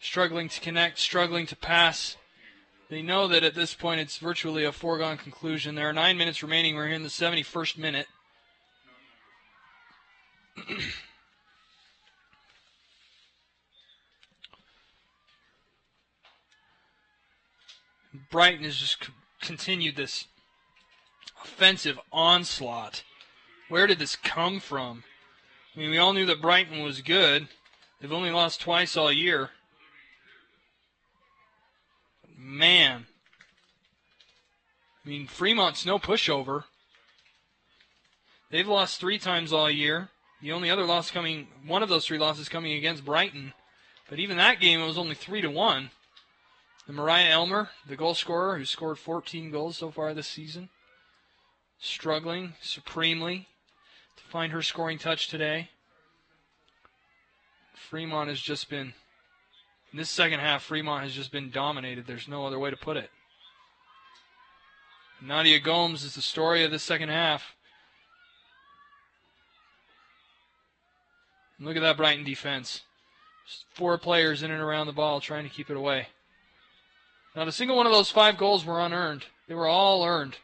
Struggling to connect, struggling to pass. They know that at this point it's virtually a foregone conclusion. There are 9 minutes remaining. We're here in the 71st minute. Brighton has just continued this offensive onslaught. Where did this come from? I mean, we all knew that Brighton was good. They've only lost twice all year. Man. I mean, Fremont's no pushover. They've lost 3 times all year. The only other loss coming, one of those 3 losses coming against Brighton. But even that game, it was only 3-1. And Mariah Elmer, the goal scorer, who scored 14 goals so far this season, struggling supremely to find her scoring touch today. Fremont has just been, in this second half, Fremont has just been dominated. There's no other way to put it. Nadia Gomes is the story of this second half. And look at that Brighton defense. Just 4 players in and around the ball trying to keep it away. Not a single one of those 5 goals were unearned. They were all earned.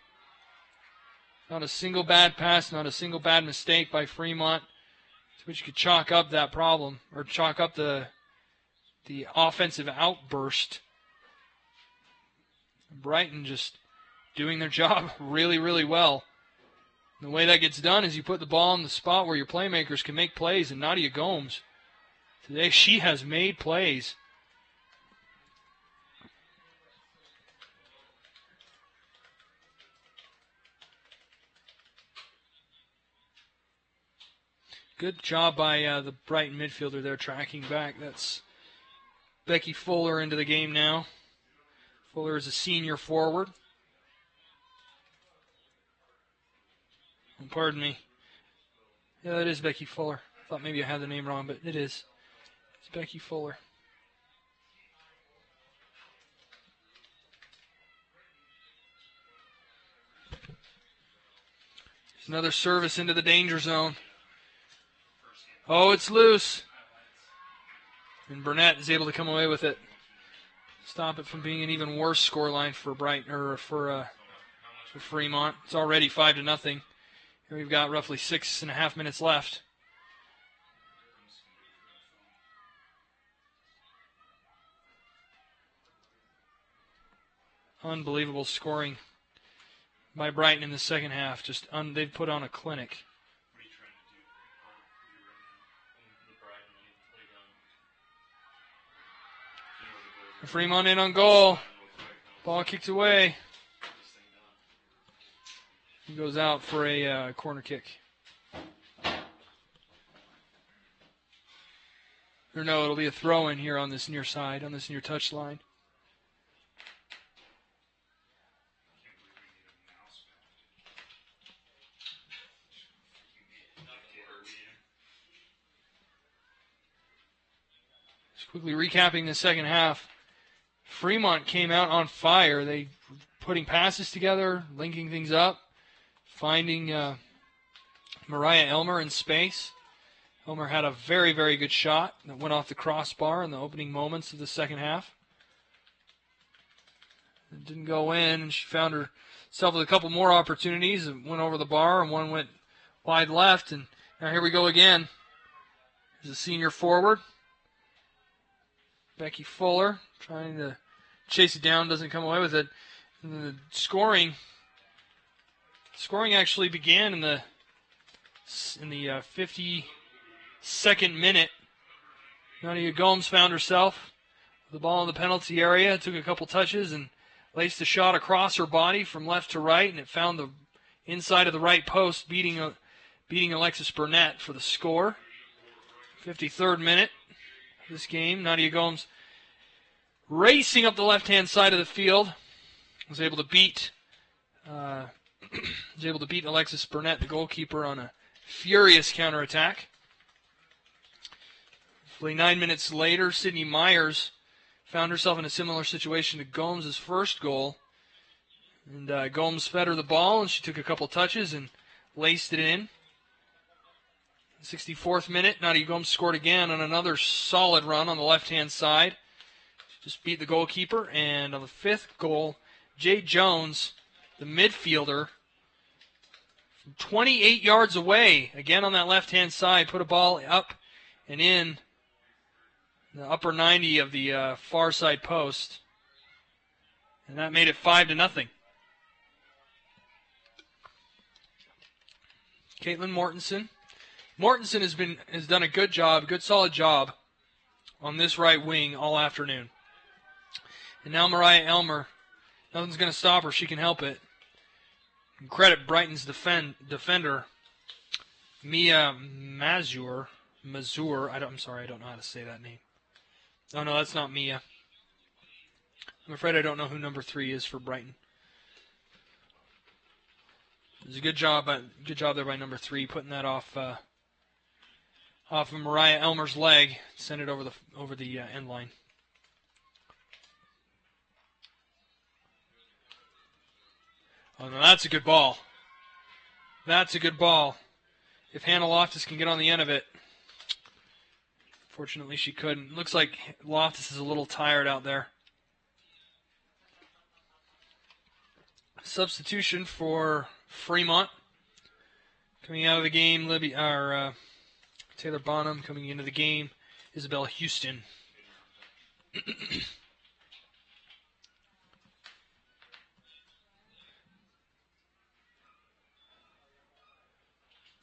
Not a single bad pass, not a single bad mistake by Fremont, to which you could chalk up that problem, or chalk up the offensive outburst. Brighton just doing their job really, really well. And the way that gets done is you put the ball in the spot where your playmakers can make plays, and Nadia Gomes, today she has made plays. Good job by the Brighton midfielder there tracking back. That's Becky Fuller into the game now. Fuller is a senior forward. Oh, pardon me. Yeah, that is Becky Fuller. I thought maybe I had the name wrong, but it is. It's Becky Fuller. There's another service into the danger zone. Oh, it's loose. And Burnett is able to come away with it. Stop it from being an even worse scoreline for Brighton, or for Fremont. It's already 5-0. Here we've got roughly 6.5 minutes left. Unbelievable scoring by Brighton in the second half. Just they've put on a clinic. Fremont in on goal. Ball kicked away. He goes out for a corner kick. Or no, it'll be a throw-in here on this near side, on this near touch line. Just quickly recapping the second half. Fremont came out on fire. They were putting passes together, linking things up, finding Mariah Elmer in space. Elmer had a very, very good shot that went off the crossbar in the opening moments of the second half. It didn't go in, and she found herself with a couple more opportunities. It went over the bar, and one went wide left. And now here we go again. There's a senior forward, Becky Fuller, trying to chase it down, doesn't come away with it. And the scoring actually began in the 52nd minute. Nadia Gomes found herself with the ball in the penalty area, took a couple touches and laced a shot across her body from left to right, and it found the inside of the right post, beating Alexis Burnett for the score. 53rd minute of this game. Nadia Gomes racing up the left-hand side of the field, was able to beat Alexis Burnett, the goalkeeper, on a furious counterattack. Roughly 9 minutes later, Sydney Myers found herself in a similar situation to Gomes' first goal. And Gomes fed her the ball, and she took a couple touches and laced it in. 64th minute, Nadia Gomes scored again on another solid run on the left-hand side. Just beat the goalkeeper. And on the 5th goal, Jay Jones, the midfielder, from 28 yards away, again on that left-hand side, put a ball up and in the upper 90 of the far side post. And that made it 5-0. Caitlin Mortensen. Mortensen has done a good solid job on this right wing all afternoon. And now Mariah Elmer, nothing's going to stop her. She can help it. And credit Brighton's defender, Mia Mazur. I'm sorry, I don't know how to say that name. Oh no, that's not Mia. I'm afraid I don't know who number 3 is for Brighton. It was a good job there by number 3, putting that off of Mariah Elmer's leg, send it over the end line. Oh no, that's a good ball. That's a good ball. If Hannah Loftus can get on the end of it. Fortunately, she couldn't. Looks like Loftus is a little tired out there. Substitution for Fremont. Coming out of the game, Taylor Bonham. Coming into the game, Isabella Houston.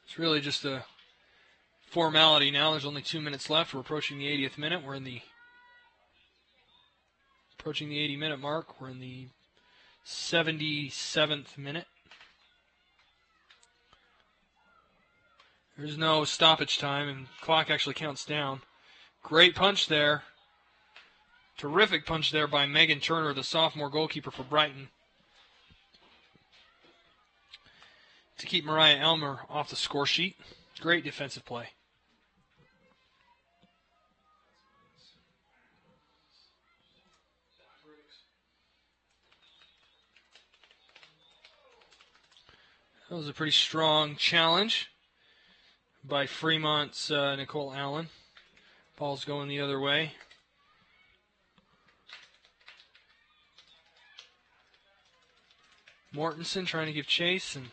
It's really just a formality now. There's only 2 minutes left. We're approaching the 80th minute. We're approaching the 80-minute mark. We're in the 77th minute. There's no stoppage time, and clock actually counts down. Great punch there. Terrific punch there by Megan Turner, the sophomore goalkeeper for Brighton, to keep Mariah Elmer off the score sheet. Great defensive play. That was a pretty strong challenge by Fremont's Nicole Allen. Ball's going the other way. Mortensen trying to give chase, and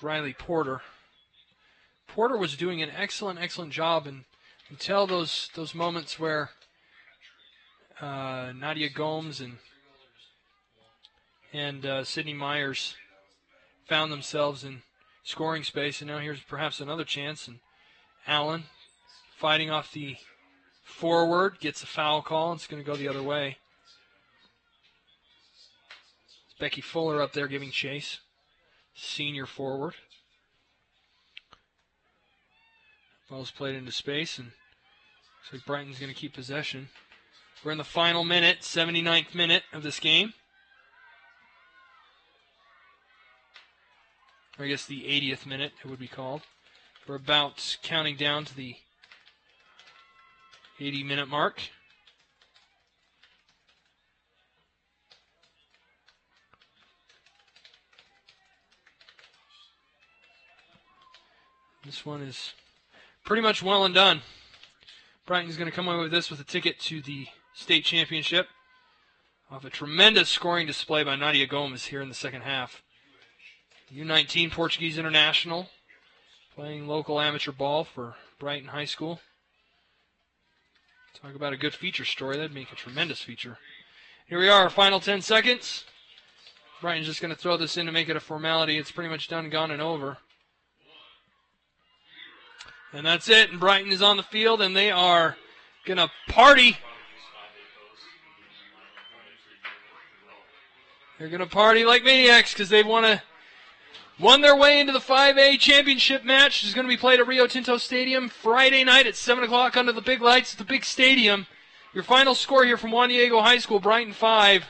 Riley Porter. Porter was doing an excellent job, and until those moments where Nadia Gomes and Sydney Myers found themselves in scoring space, and now here's perhaps another chance. And Allen fighting off the forward, gets a foul call. It's going to go the other way. It's Becky Fuller up there giving chase, senior forward. Ball's played into space, and looks like Brighton's going to keep possession. We're in the final minute, 79th minute of this game. Or I guess the 80th minute, it would be called. We're about counting down to the 80-minute mark. This one is pretty much well and done. Brighton's going to come away with this with a ticket to the state championship off a tremendous scoring display by Nadia Gomes here in the second half. U19 Portuguese International, playing local amateur ball for Brighton High School. Talk about a good feature story. That'd make a tremendous feature. Here we are, final 10 seconds. Brighton's just going to throw this in to make it a formality. It's pretty much done, gone, and over. And that's it, and Brighton is on the field, and they are going to party. They're going to party like maniacs because they've won their way into the 5A championship match, which is going to be played at Rio Tinto Stadium Friday night at 7 o'clock under the big lights at the big stadium. Your final score here from Juan Diego High School, Brighton 5,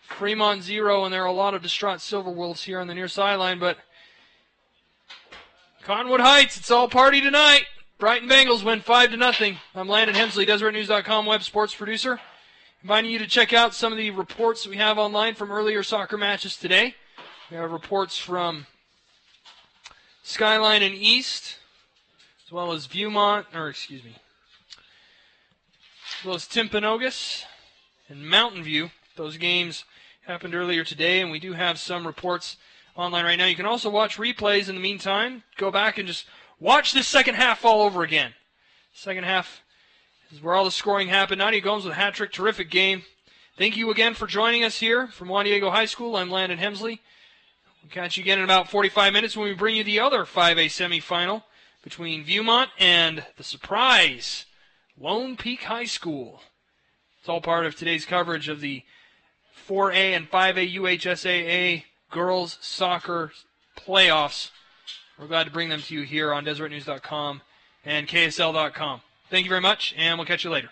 Fremont 0, and there are a lot of distraught Silver Wolves here on the near sideline, but Cottonwood Heights, it's all party tonight. Brighton Bengals win 5-0. I'm Landon Hemsley, DeseretNews.com web sports producer, inviting you to check out some of the reports that we have online from earlier soccer matches today. We have reports from Skyline and East, well as Timpanogos and Mountain View. Those games happened earlier today, and we do have some reports online right now. You can also watch replays in the meantime. Go back and just watch this second half all over again. Second half is where all the scoring happened. Nadia Gomes with a hat trick. Terrific game. Thank you again for joining us here from Juan Diego High School. I'm Landon Hemsley. We'll catch you again in about 45 minutes when we bring you the other 5A semifinal between Viewmont and the surprise Lone Peak High School. It's all part of today's coverage of the 4A and 5A UHSAA girls soccer playoffs. We're glad to bring them to you here on DeseretNews.com and KSL.com. Thank you very much, and we'll catch you later.